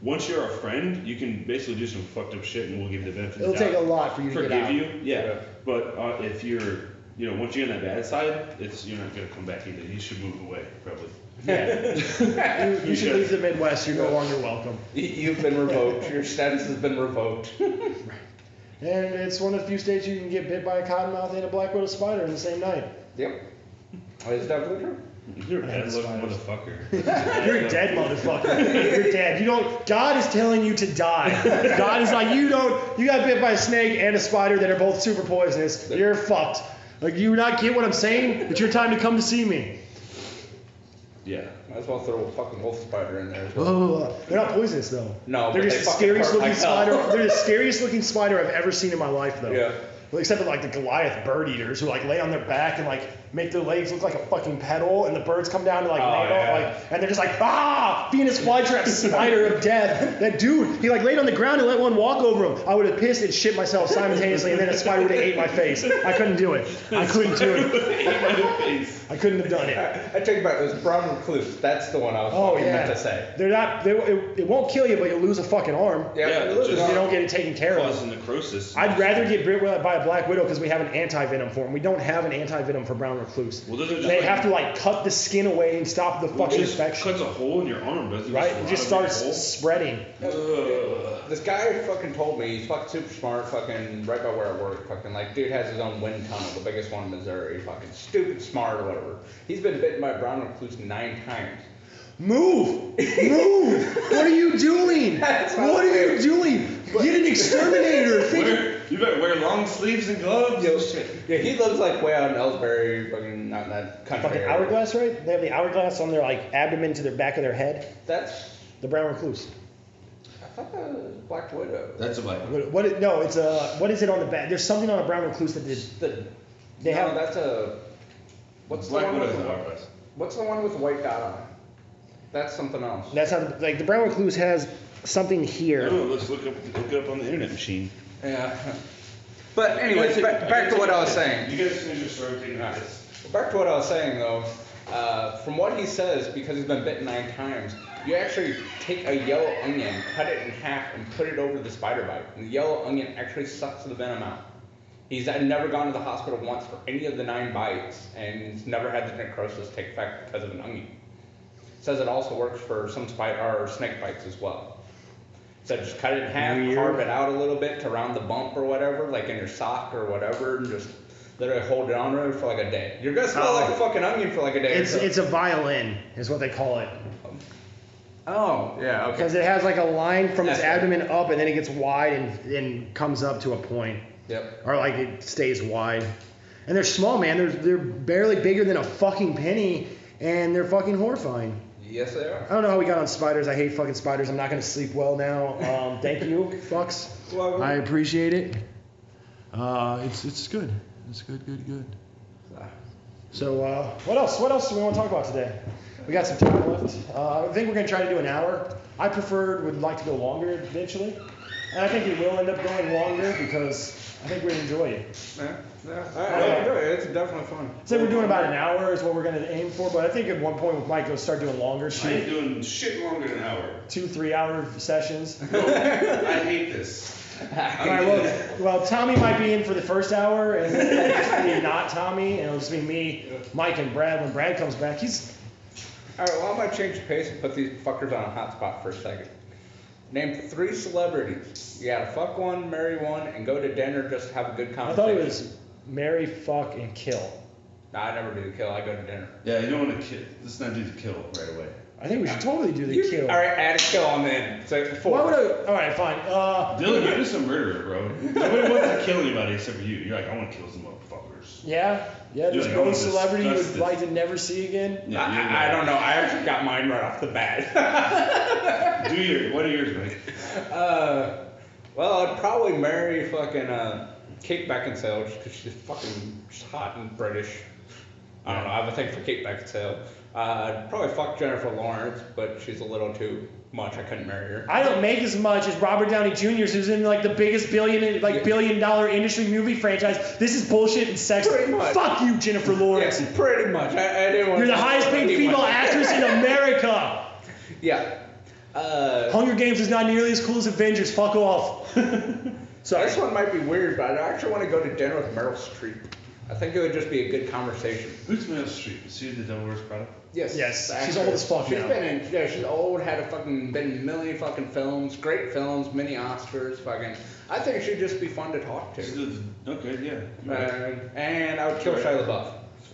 Once you're a friend, you can basically do some fucked up shit, and we'll give you the benefit of the doubt. It'll take a lot for you to get out. Forgive you, yeah. But if you're, once you're on that bad side, you're not gonna come back either. You should move away, probably. Yeah. you should leave the Midwest. You're no longer welcome. You've been revoked. Your status has been revoked. And it's one of the few states you can get bit by a cottonmouth and a black widow spider in the same night. Yep. It's definitely true. You're a dead motherfucker. You're a dead motherfucker. You're dead. God is telling you to die. God is like, you got bit by a snake and a spider that are both super poisonous. You're fucked. Like, you not get what I'm saying? It's your time to come to see me. Yeah. Might as well throw a fucking wolf spider in there as well. Oh, they're not poisonous though. No, they're just the scariest looking spider. They're the scariest looking spider I've ever seen in my life though. Yeah. Well, except for like the Goliath bird eaters who like lay on their back and like make their legs look like a fucking pedal, and the birds come down to like and they're just like Venus flytrap spider of death. That dude, he like laid on the ground and let one walk over him. I would have pissed and shit myself simultaneously, and then a spider would have ate my face. I couldn't do it. I couldn't do it. I couldn't have done it. I take it back. It was brown recluse. That's the one I was meant to say. They're not. It won't kill you, but you'll lose a fucking arm. Yeah. If you don't get it taken care of. Causing necrosis. I'd rather get bit by a black widow because we have an anti-venom for them. We don't have an anti-venom for brown recluse. Well, they have to like cut the skin away and stop the fucking infection. Cuts a hole in your arm, doesn't it? Right? It just starts spreading. This guy fucking told me, he's fucking super smart, fucking right by where I work, fucking like, dude has his own wind tunnel, the biggest one in Missouri, fucking stupid smart or whatever. He's been bitten by a brown recluse 9 times. Move! What are you doing? What are you doing? Get an exterminator. You better wear long sleeves and gloves. Yeah, he lives like way out in Ellsbury, fucking not in that country. Fucking hourglass, right? They have the hourglass on their like abdomen to their back of their head. That's the brown recluse. I thought that was Black Widow. That's a black widow. What is it on the back? There's something on a brown recluse that that's a. What's Black the one Widow's with the hourglass. What's the one with the white dot on it? That's something else. That's not like the brown recluse has something here. Oh, let's look it up on the internet machine. Yeah. But anyways, back to what I was saying. You guys finish your story taking this. Back to what I was saying though. From what he says, because he's been bitten 9 times, you actually take a yellow onion, cut it in half, and put it over the spider bite. And the yellow onion actually sucks the venom out. He's never gone to the hospital once for any of the 9 bites, and he's never had the necrosis take effect because of an onion. Says it also works for some snake bites as well. So just cut it in half, carve it out a little bit to round the bump or whatever, like in your sock or whatever, and just literally hold it on for like a day. You're gonna smell like a fucking onion for like a day. It's a violin, is what they call it. Oh, yeah, okay. Because it has like a line from its abdomen up, and then it gets wide and comes up to a point. Yep. Or like it stays wide. And they're small, man. They're barely bigger than a fucking penny, and they're fucking horrifying. Yes, they are. I don't know how we got on spiders. I hate fucking spiders. I'm not going to sleep well now. Thank you, fucks. Well, I appreciate it. It's good. It's good. So what else? What else do we want to talk about today? We got some time left. I think we're going to try to do an hour. I would like to go longer eventually. And I think it will end up going longer because I think we'd enjoy it. I enjoy it. It's definitely fun. So we're doing about an hour is what we're going to aim for, but I think at one point we might go start doing longer. I ain't doing shit longer than an hour. 2-3 hour sessions. No, I hate this. All right, well, Tommy might be in for the first hour, and then it'll just be not Tommy, and it'll just be me, Mike, and Brad. When Brad comes back, he's... All right, well, I'm going to change the pace and put these fuckers on a hot spot for a second. Name 3 celebrities. You gotta fuck one, marry one, and go to dinner just to have a good conversation. I thought it was marry, fuck, and kill. Nah, I never do the kill. I go to dinner. Yeah, you don't want to kill. Let's not do the kill right away. I think we should totally do the kill. All right, add a kill on the end. So 4. Why would I? All right, fine. Dylan, you're just a murderer, bro. Nobody wants to kill anybody except for you. You're like, I want to kill some motherfuckers. Yeah, just like, no I'm celebrity you would disgusted. like to never see again. Yeah, I don't know. I actually got mine right off the bat. What are yours, Mike? Well, I'd probably marry fucking Kate Beckinsale just because she's fucking hot and British. I don't know. I have a thing for Kate Beckinsale. I'd probably fuck Jennifer Lawrence, but she's a little too much. I couldn't marry her. I don't make as much as Robert Downey Jr., who's in like the biggest billion-dollar industry movie franchise. This is bullshit and sex. Pretty much. Fuck you, Jennifer Lawrence. Yes, pretty much. I didn't want You're the to highest paid female actress in America. Yeah. Hunger Games is not nearly as cool as Avengers. Fuck off. Sorry. This one might be weird, but I actually want to go to dinner with Meryl Streep. I think it would just be a good conversation. Who's Meryl Streep? Is she the Devil Wears Prada? Yes. She's old as fuck She's now. been in, yeah, she's old, been in a million fucking films, great films, many Oscars, fucking. I think she'd just be fun to talk to. Okay, yeah. And I would kill Shia LaBeouf.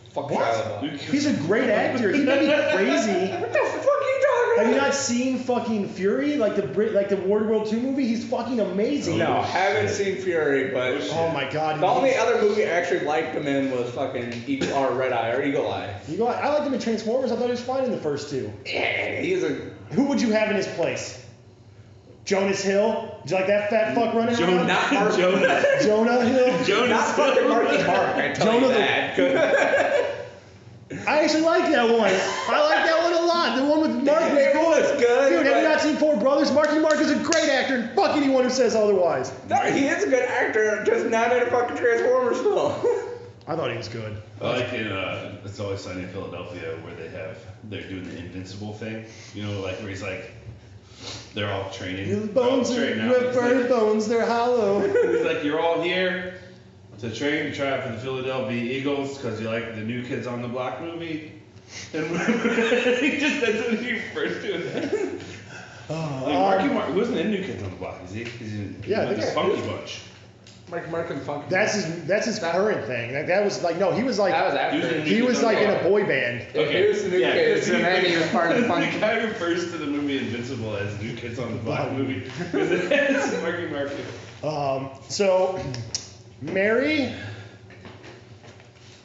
Fuck What? Shia LaBeouf. He's a great actor. He may be crazy. What the fuck are you talking about? Have you not seen fucking Fury? Like the Waterworld 2 movie? He's fucking amazing. No, haven't seen Fury, but Oh my god. the only other movie I actually liked him in was fucking Red Eye or Eagle Eye. I liked him in Transformers. I thought he was fine in the first 2. Yeah, he's a. Who would you have in his place? Jonas Hill? Would you like that fat fuck running around? Not Mark. Jonah Hill? Not fucking Marky Mark. I tell Jonah you that. I actually like that one. I like that one a lot. The one with Mark was good. good. Dude, have you not seen Four Brothers? Marky Mark is a great actor, and fuck anyone who says otherwise. No, he is a good actor, just not in a fucking Transformers film. I thought he was good. I like in It's Always Sunny in Philadelphia where they're doing the invincible thing. You know, like where he's like, they're all training. Your bones are ripped, bones, they're hollow. He's like, you're all here to train to try out for the Philadelphia Eagles because you like the New Kids on the Block movie. And that's what he refers to it. Marky Mark, who wasn't in New Kids on the Block? He's in this Funky Bunch. Marky Mark and Funky. That's his current thing. That was like he was like That was after. he was like in a boy band. Okay. He was the New Kids, and then he was part of the Funky. The guy refers to the movie Invincible as New Kids on the Block movie because it has Marky Mark. So, Mary.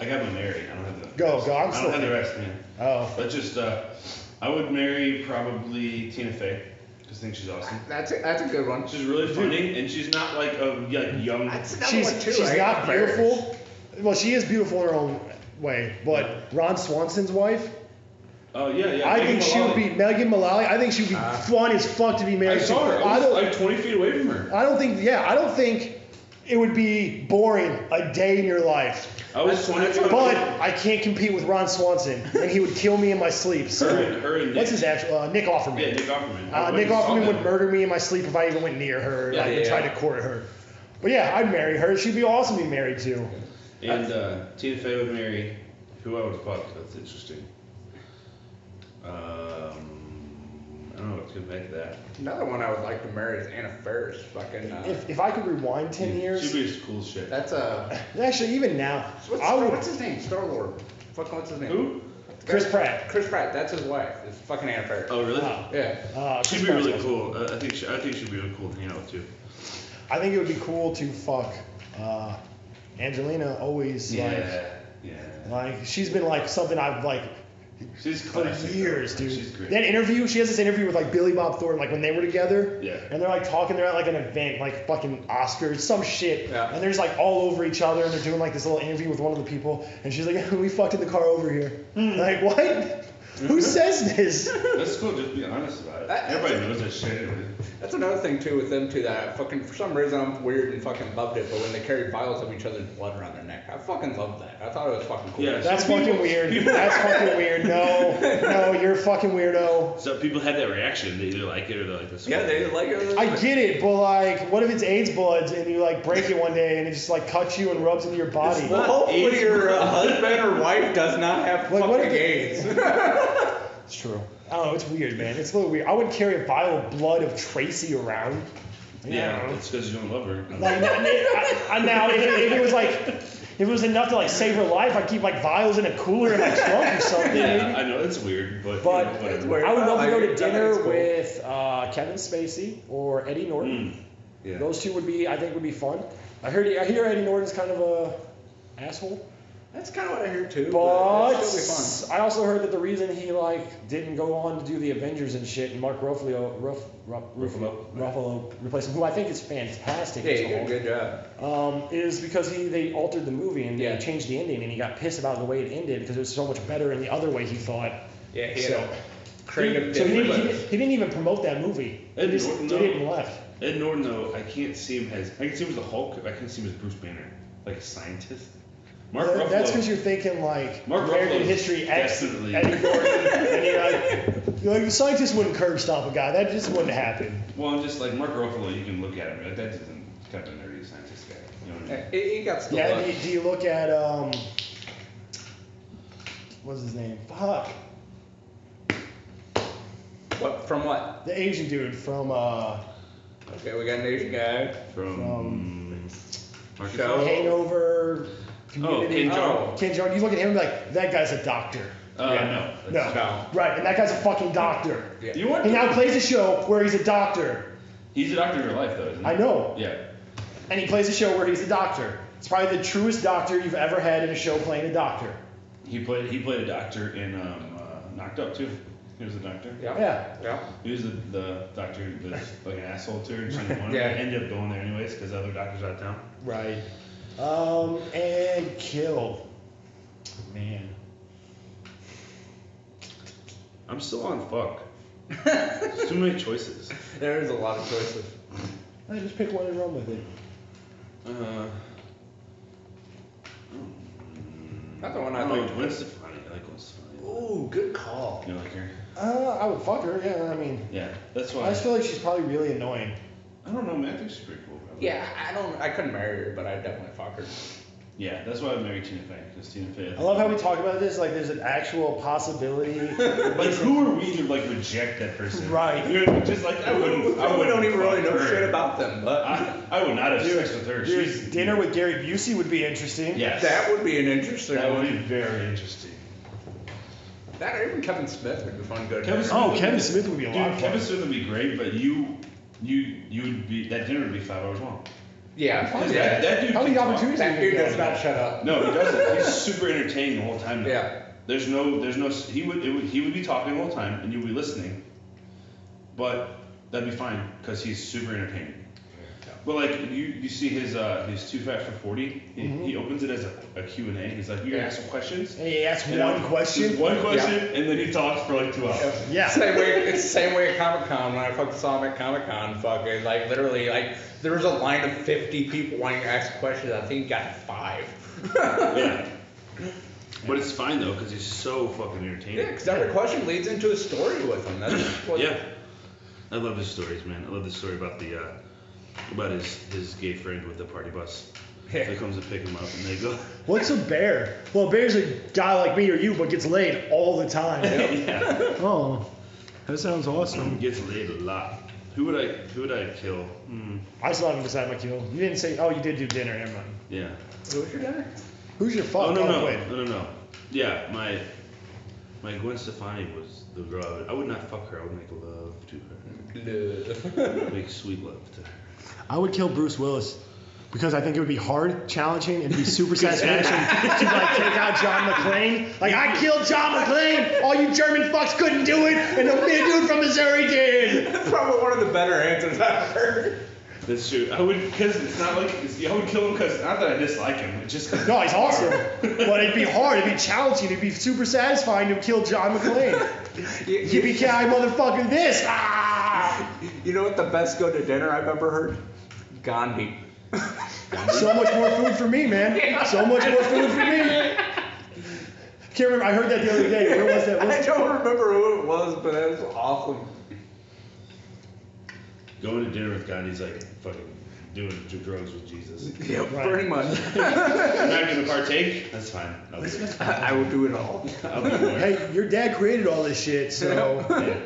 I got to marry. I don't have the. Go. I don't have the rest, man. Oh. But just I would marry probably Tina Fey. I think she's awesome. That's a good one. She's really funny, and she's not like a young. That's another one too. She's not beautiful. Well, she is beautiful in her own way. But Ron Swanson's wife. Oh yeah. I think she would be Megan Mullally. I think she would be fun as fuck to be married I saw her. to. I was like 20 feet away from her. I don't think it would be boring a day in your life. I was 20 feet away. But I can't compete with Ron Swanson, and he would kill me in my sleep. So her and Nick. What's his actual Nick Offerman? Yeah, Nick Offerman. Nick Offerman would murder me in my sleep if I even went near her and tried to court her. But yeah, I'd marry her. She'd be awesome to be married to. And Tina Fey would marry who I would fuck. That's interesting. I don't know what's gonna make that. Another one I would like to marry is Anna Faris. Fucking. If I could rewind 10 years. She'd be cool as shit. That's a. Actually, even now. What's his name? Star-Lord. Fucking what's his name? Who? Chris Pratt. Chris Pratt. That's his wife. It's fucking Anna Faris. Oh really? Yeah. She'd be really cool. I think she'd be really cool to hang out with too. I think it would be cool to fuck Angelina always. Yeah. Like she's been like something I've like. She's for classic, years, though. dude. She's great. That interview, she has this interview with like Billy Bob Thornton, like when they were together. Yeah. And they're like talking, they're at like an event, like fucking Oscars, some shit. Yeah. And they're just like all over each other, and they're doing like this little interview with one of the people, and she's like, "We fucked in the car over here." Like what? Who says this? That's cool. Just be honest about it. Everybody knows that shit. That's another thing too with them too. That I fucking for some reason I'm weird and fucking loved it. But when they carried vials of each other's blood around their neck, I fucking loved that. I thought it was fucking cool. Yeah, That's fucking weird. That's fucking weird. No, you're a fucking weirdo. So people had that reaction. They either like it or they like this. Yeah, they like it. I get it, but like, what if it's AIDS bloods and you like break it one day and it just like cuts you and rubs into your body? Well, hopefully your husband or wife does not have Like, what fucking if AIDS. It's true. I don't know. It's weird, man. It's a little weird. I wouldn't carry a vial of blood of Tracy around. Yeah, it's because you don't love her. Like, now, if it was like, if it was enough to like save her life, I'd keep like vials in a cooler in my trunk or something. Yeah, maybe. I know it's weird, but But you know, whatever. I would love to go to That dinner is cool. with Kevin Spacey or Eddie Norton. Yeah. Those two I think would be fun. I hear Eddie Norton's kind of a asshole. That's kind of what I hear too. But it'd still be fun. I also heard that the reason he like didn't go on to do the Avengers and shit, and Mark Ruffalo replaced him, who I think is fantastic. Yeah, as you did a Hulk, good job. is because they altered the movie and Yeah. they changed the ending, and he got pissed about the way it ended because it was so much better in the other way he thought. Yeah, he So- had a creative So he difference. didn't even promote that movie. He Ed just Norton, did though. it and left. Ed Norton, though, I can't see him as the Hulk. I can see him as Bruce Banner, like a scientist. Mark Ruffalo. That's because you're thinking like Mark American Ruffalo history X, definitely- Eddie Norton, and you're like the scientist wouldn't curb stomp a guy. That just wouldn't happen. Well, I'm just like Mark Ruffalo. You can look at him. Like, that isn't kind of a nerdy scientist guy. You know what I mean? He got still Yeah. look. Do you look at what's his name? Fuck. What, from what? The Asian dude from Okay, we got an Asian guy. From Arkansas. Show. Hangover. Oh, Community. Ken Jeong. Ken Jeong. You look at him and be like, that guy's a doctor. No. No. No. Right, and that guy's a fucking doctor. Yeah. You want? He now plays a show where he's a doctor. He's a doctor in real life, though, isn't he? I know. Yeah. And he plays a show where he's a doctor. It's probably the truest doctor you've ever had in a show playing a doctor. He played a doctor in Knocked Up too. He was a doctor. Yeah. He was the doctor that's like an asshole to her, and she didn't want Yeah. to end up going there anyways because the other doctor's out of town. Right. And kill. Man. I'm still on fuck. There's too many choices. There is a lot of choices. I just pick one and run with it. Not the one I I like like. Gwen Stefani. I like Gwen Stefani. Ooh, good call. You like her? I would fuck her, yeah. I mean, Yeah, that's why. I just feel like she's probably really annoying. I don't know, man. I think she's pretty cool. Probably. Yeah, I couldn't marry her, but I'd definitely fuck her. Yeah, that's why I married Tina Fey, because Tina Fey. I love how we talk about this, like there's an actual possibility. Like, who are we to like reject that person? Right. You're just like I wouldn't. We don't even really know fuck her. shit about them, but I would not have sex with her. Dude, She's dinner with Gary Busey would be interesting. Yes. that would be an interesting That would one. be very interesting. That or even Kevin Smith would be fun. Good. Kevin Smith Oh, would Kevin be- Smith would be a lot of Dude, fun. Kevin Smith would be great, but you would be that dinner would be 5 hours long. Yeah. Fuck yeah. That dude. How many can talk. opportunities That do you dude get? does not shut up. No, he doesn't. He's super entertaining the whole time. Though. Yeah. He would be talking the whole time, and you would be listening. But that'd be fine because he's super entertaining. But like you see his Too Fast for 40, he opens it as a Q&A. He's like, you gonna ask some questions? And he asks And one just question. one question, and then he talks for like 2 hours. Yeah. It's the same way at Comic Con when I fucking saw him at Comic Con. Fucking like literally like there was a line of 50 people wanting to ask questions. I think he got 5. Yeah. But it's fine though, because he's so fucking entertaining. Yeah, because every question leads into a story with him. That's what. Yeah. I love his stories, man. I love the story about his gay friend with the party bus. Yeah. That comes to pick him up and they go. What's a bear? Well, a bear's a guy like me or you, but gets laid all the time. Yeah. Oh, that sounds awesome. Gets laid a lot. Who would I kill? I still haven't decided my kill. You didn't say. Oh, you did do dinner. Never mind. Yeah. Who was your guy? Who's your fuck? Oh no. wait. No. Yeah, my Gwen Stefani was the girl. I would not fuck her. I would make love to her. Make sweet love to her. I would kill Bruce Willis because I think it would be hard, challenging, and be super satisfaction to like take out John McClane. Like I killed John McClane. All you German fucks couldn't do it, and the dude from Missouri did. That's probably one of the better answers I've heard. That's true. I would, because it's not like, I would kill him because, not that I dislike him, it's just because. No, he's awesome. But it'd be hard, it'd be challenging, it'd be super satisfying to kill John McClane. Yippee-ki-yay, motherfucking this! Ah! You know what the best go to dinner I've ever heard? Gandhi. So much more food for me, man. So much more food for me. Can't remember, I heard that the other day. Where was that? I don't remember who it was, but that was awesome. Going to dinner with Gandhi's like fucking doing drugs with Jesus. Yep, right. Pretty much. I'm not going to partake? That's fine. I will do it all. Hey, your dad created all this shit, so. Yeah.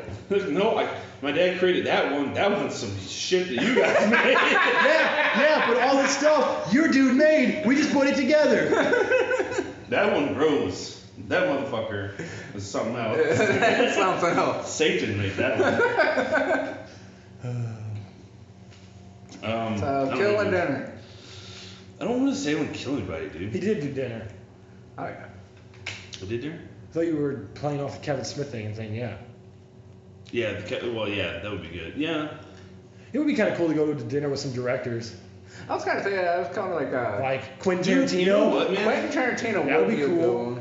No, my dad created that one. That one's some shit that you guys made. yeah, but all this stuff your dude made, we just put it together. That one grows. That motherfucker is something else. That's something else. Satan made that one. Killing dinner. I don't want to say I want to kill anybody, dude. He did do dinner. Oh yeah. I did dinner? I thought you were playing off the Kevin Smith thing and saying yeah. Yeah, yeah, that would be good. Yeah. It would be kind of cool to go to dinner with some directors. I was kind of thinking, I was kind of like Quentin Tarantino. You know what, man? Quentin Tarantino that would be cool.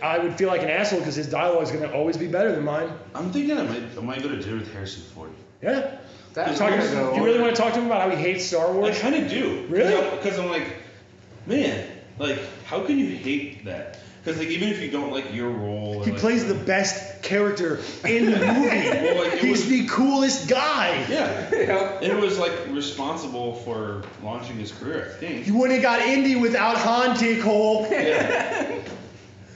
I would feel like an asshole because his dialogue is going to always be better than mine. I'm thinking I might go to dinner with Harrison Ford. Yeah. Do you really want to talk to him about how he hates Star Wars? I kind of do. Really? Because I'm like, man, like, how can you hate that? Because like, even if you don't like your role, he plays the best character in the movie. Well, like, he's the coolest guy. Yeah. And it was like responsible for launching his career, I think. You wouldn't have got Indy without Han, dickhole. Yeah.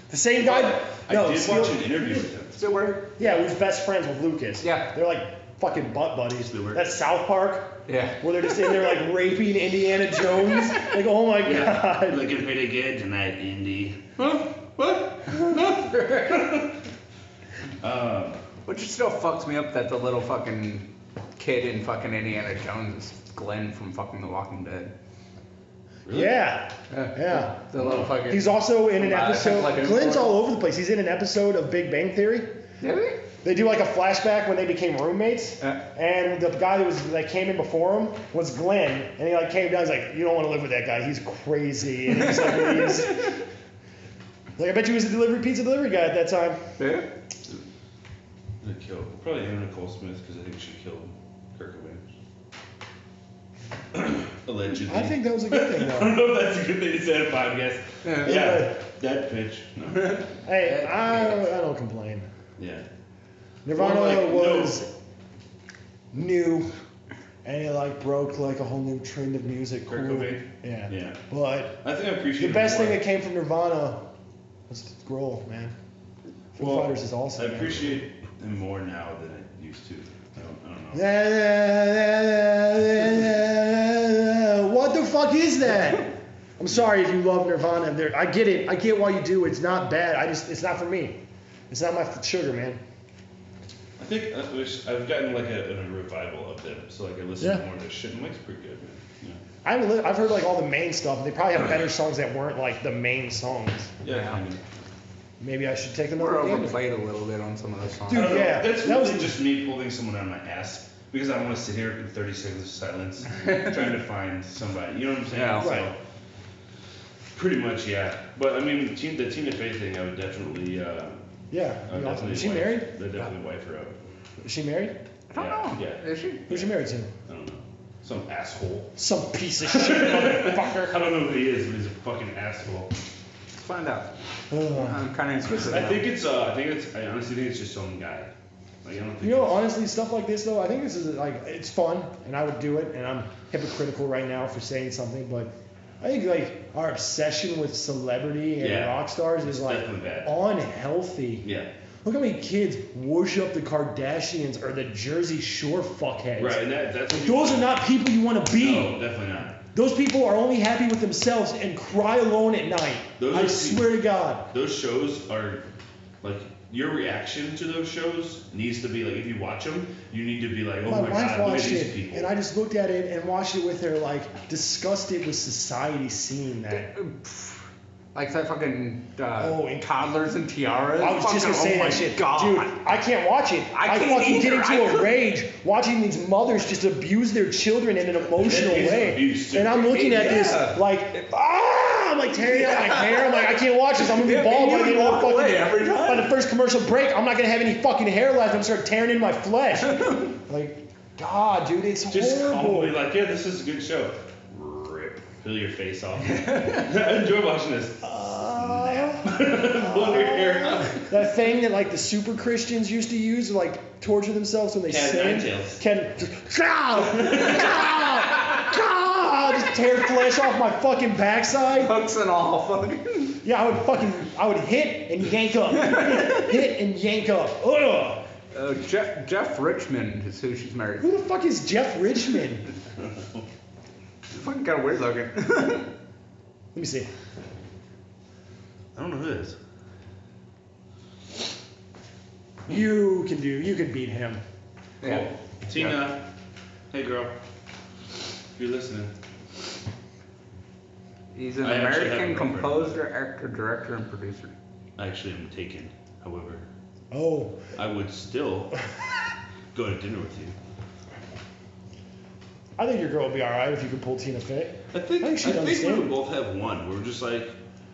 The same guy. I did watch an interview with him. Spielberg? Yeah, he was best friends with Lucas. Yeah. They're like fucking butt buddies. Spielberg. That's South Park. Yeah. Where they're just in there like raping Indiana Jones. Like, oh my god. Looking pretty good tonight, Indy. Huh? What? Which still fucks me up that the little fucking kid in fucking Indiana Jones is Glenn from fucking The Walking Dead. Really? Yeah. The little fucking. He's also in an episode. like Glenn's all over the place. He's in an episode of Big Bang Theory. Really? They do like a flashback when they became roommates, and the guy that came in before him was Glenn, and he like came down. He's like, "You don't want to live with that guy. He's crazy." And he's like, like, I bet you he was a pizza delivery guy at that time. Yeah. I'm gonna kill probably Anna Nicole Smith because I think she killed Kurt Cobain. Allegedly. I think that was a good thing, though. I don't know if that's a good thing to say on a podcast. Yeah. That bitch. No. Hey, I don't complain. Yeah. Nirvana was new, and it like broke like a whole new trend of music. Kurt Cobain? Yeah. But I think I appreciate the best thing that came from Nirvana was Grohl, man. Foo Fighters is awesome. I appreciate him more now than I used to. I don't know. What the fuck is that? I'm sorry if you love Nirvana. I get it. I get why you do. It's not bad. It's not for me. It's not my sugar, man. I think I've gotten like a revival of them, so like I listen to more of their shit, and Mike's pretty good, man. Yeah. I've heard like all the main stuff. They probably have better songs that weren't like the main songs. Yeah. Kind of. Maybe I should take them We're over. overplayed a little bit on some of those songs. Dude, yeah. That's really just me pulling someone out of my ass because I don't want to sit here in 30 seconds of silence trying to find somebody. You know what I'm saying? Yeah. Right. So, pretty much, yeah. But I mean, the Tina Fey thing, I would definitely. Is she married? I'd definitely wife her up. Is she married? I don't know. Yeah. Is she? Who's she married to? I don't know. Some asshole. Some piece of shit motherfucker. I don't know who he is, but he's a fucking asshole. Let's find out. Oh. I'm kind of interested. I honestly think it's just some guy. Like, I don't think honestly, stuff like this though, I think this is like, it's fun, and I would do it, and I'm hypocritical right now for saying something, but I think like our obsession with celebrity and rock stars is like unhealthy. Yeah. Look how many kids worship the Kardashians or the Jersey Shore fuckheads. Right, and that's like, those are not people you want to be. No, definitely not. Those people are only happy with themselves and cry alone at night. I swear to God. Those shows are, like, your reaction to those shows needs to be, like, if you watch them, you need to be like, oh my God, look at these people. And I just looked at it and watched it with her, like, disgusted with society seeing that. Like that fucking toddlers and tiaras. I was just gonna say that shit. God. Dude, I can't watch it. I fucking get into a rage watching these mothers just abuse their children in an emotional way. And I'm looking at this like, I'm like tearing out my hair. I'm like, I can't watch this. I'm gonna be bald by the first commercial break. I'm not gonna have any fucking hair left. I'm gonna start tearing in my flesh. Like, God, dude, it's just horrible. Just like, yeah, this is a good show. Rip. Peel your face off. I enjoy watching this. Blow your hair out. That thing that like the super Christians used to use to like torture themselves when they sin. Just tear flesh off my fucking backside. Hooks and all, fucking. Yeah, I would hit and yank up. Hit and yank up. Ugh. Jeff Richmond is who she's married. Who the fuck is Jeff Richmond? Fucking kind of weird looking. Let me see. I don't know who it is. You can beat him. Yeah. Cool. Tina. Hey girl. If you're listening. He's an American composer, actor, director, and producer. I actually am taken, however. Oh. I would still go to dinner with you. I think your girl would be alright if you could pull Tina Fey. I think we would both have one. We're just like,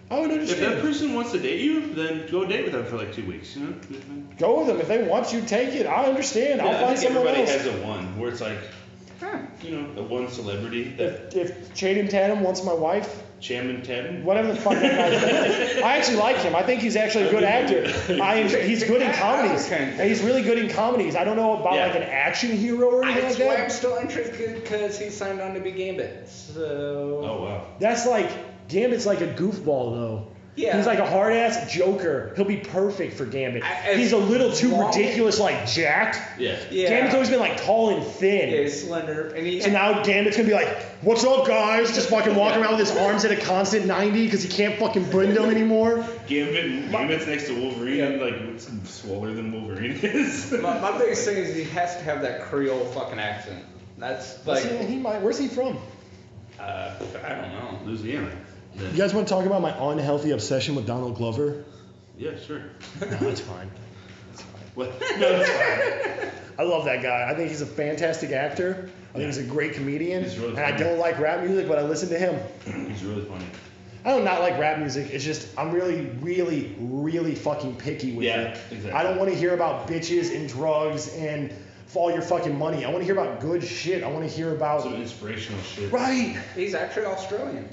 I would understand. if that person wants to date you, then go date with them for like 2 weeks, you know? Go with them. If they want you, take it. I understand. Yeah, I'll find someone else. Everybody has a one, where it's like, you know, a one celebrity. If Channing Tatum wants my wife, Channing Tatum? whatever the fuck that guy is. I actually like him. I think he's actually a good actor. He's good in comedies. He's really good in comedies. I don't know about like an action hero or anything like that. That's why I'm still interested because he signed on to be Gambit. So. Oh wow. That's like Gambit's like a goofball though. Yeah. He's like a hard ass joker. He'll be perfect for Gambit. He's a little too ridiculous, like jacked. Yeah. Gambit's always been like tall and thin. Yeah, he's slender. So now Gambit's gonna be like, "What's up, guys?" Just fucking walking around with his arms at a constant 90 because he can't fucking bend them anymore. Gambit's next to Wolverine, like it's swoller than Wolverine is. my biggest thing is he has to have that Creole fucking accent. That's like. Where's he from? I don't know. Louisiana. You guys want to talk about my unhealthy obsession with Donald Glover? Yeah, sure. No, that's fine. What? No, that's fine. I love that guy. I think he's a fantastic actor. I think he's a great comedian. He's really and I funny. don't like rap music, but I listen to him. He's really funny. I don't not like rap music. It's just I'm really, really, really fucking picky with it. Exactly. I don't want to hear about bitches and drugs and all your fucking money. I want to hear about good shit. I want to hear about some inspirational shit. Right. He's actually Australian.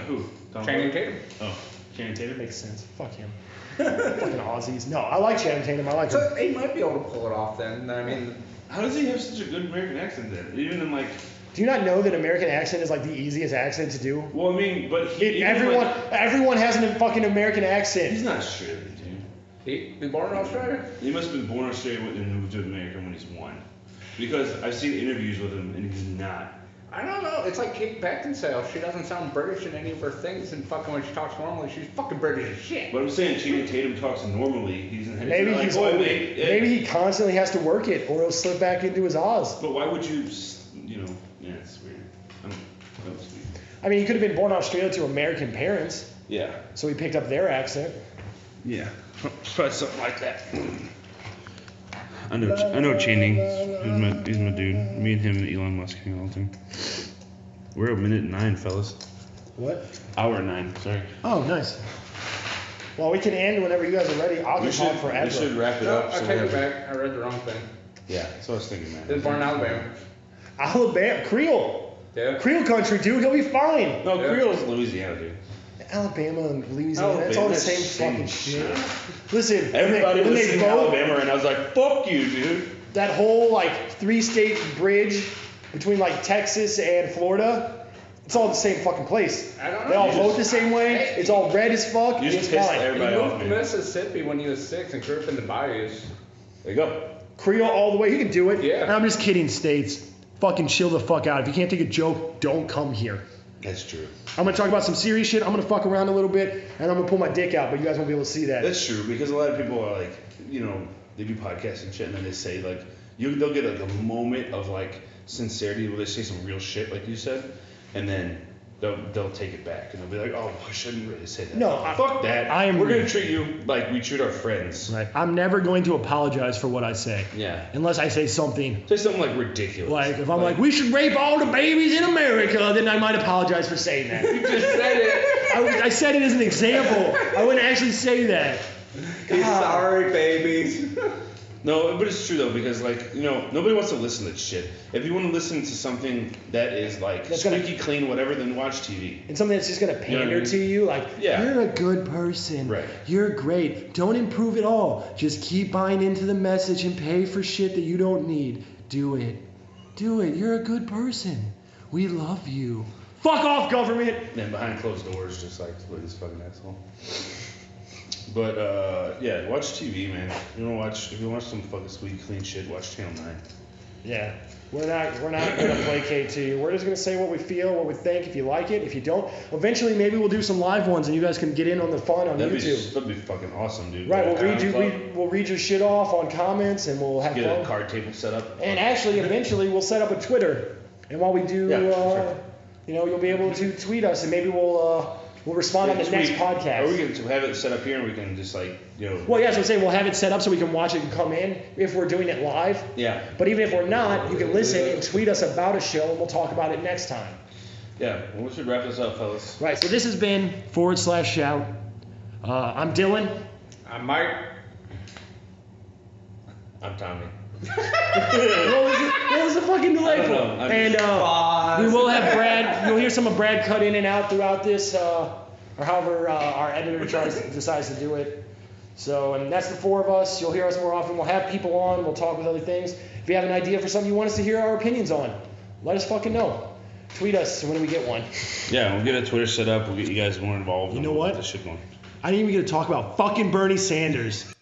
Who? Channing Tatum. Oh, Channing Tatum Makes sense. Fuck him. Fucking Aussies. No, I like Channing Tatum. I like him. So he might be able to pull it off then. I mean, how does he have such a good American accent then? Even in like. Do you not know that American accent is like the easiest accent to do? Well, I mean, but everyone has a fucking American accent. He's not Australian, dude. he born in Australia? He must have been born in Australia and moved to America when he's 1. Because I've seen interviews with him and he's not. I don't know. It's like Kate Beckinsale. She doesn't sound British in any of her things, and fucking when she talks normally, she's fucking British as shit. But I'm saying Channing Tatum talks normally. Maybe he constantly has to work it, or he'll slip back into his Oz. But why would you, yeah, it's weird. That was weird. I mean, he could have been born in Australia to American parents. Yeah. So he picked up their accent. Yeah. Probably something like that. I know Channing. He's my dude. Me and him and Elon Musk hang all the time. We're 1:09, fellas. What? Hour 9, sorry. Oh, nice. Well, we can end whenever you guys are ready. I'll just talk forever. We should wrap it No, up. I take it back. I read the wrong thing. Yeah, that's what I was thinking, man. He was born in Alabama. Alabama, Creole. Yeah. Creole country, dude. He'll be fine. No, Yeah. Creole's Louisiana, dude. Alabama and Louisiana, it's all the same fucking shit. Listen, Everybody when was they in vote, Alabama, and I was like, fuck you, dude. that whole like 3-state bridge between like Texas and Florida, it's all the same fucking place. I don't know. They all You vote just- the same way. It's all red as fuck. You just It's pissed fine. everybody He off, moved to man. Mississippi when he was 6 and grew up in the bayous. There you go. Creole all the way. You can do it. Yeah. And I'm just kidding, states. Fucking chill the fuck out. If you can't take a joke, don't come here. That's true. I'm gonna talk about some serious shit. I'm gonna fuck around a little bit, and I'm gonna pull my dick out, but you guys won't be able to see that. That's true, because a lot of people are like, they do podcasts and shit, and then they say, like, they'll get like a moment of like sincerity where they say some real shit, like you said, and then they'll take it back and they'll be like, oh, I shouldn't really say that. No, fuck that. We're gonna treat you like we treat our friends. Right. I'm never going to apologize for what I say. Yeah. Unless I say something. Say something like ridiculous. Like if I'm like we should rape all the babies in America, then I might apologize for saying that. You just said it. I said it as an example. I wouldn't actually say that. He's sorry, babies. No, but it's true though, because like, you know, nobody wants to listen to shit. If you want to listen to something that is like squeaky clean, whatever, then watch TV. And something that's just gonna pander to you, like you're a good person. Right. You're great. Don't improve at all. Just keep buying into the message and pay for shit that you don't need. Do it. Do it. You're a good person. We love you. Fuck off, government. And behind closed doors, just like this fucking asshole. But yeah, watch TV, man. If you want to watch some fucking squeaky clean shit, watch Channel 9. Yeah, we're not gonna placate to you. We're just gonna say what we feel, what we think. If you like it, if you don't, eventually maybe we'll do some live ones and you guys can get in on the fun on YouTube. That'd be fucking awesome, dude. Right, we'll read your shit off on comments and we'll have get fun. A card table set up. And actually, eventually we'll set up a Twitter. And while we do, sure. you know, you'll be able to tweet us and maybe we'll respond on the next podcast. Or we can have it set up here and we can just like, you know. Well, yeah, so I'm saying we'll have it set up so we can watch it and come in if we're doing it live. Yeah. But even if we're not, you can listen and tweet us about a show and we'll talk about it next time. Yeah, well, we should wrap this up, fellas. Right, so this has been /shout. I'm Dylan. I'm Mike. I'm Tommy. What was the fucking delightful? And we will have Brad. You'll hear some of Brad cut in and out throughout this, or however our editor decides to do it. So, and that's the four of us. You'll hear us more often. We'll have people on. We'll talk with other things. If you have an idea for something you want us to hear our opinions on, let us fucking know. Tweet us when we get one. Yeah, we'll get a Twitter set up. We'll get you guys more involved. You know what? This shit going. I didn't even get to talk about fucking Bernie Sanders.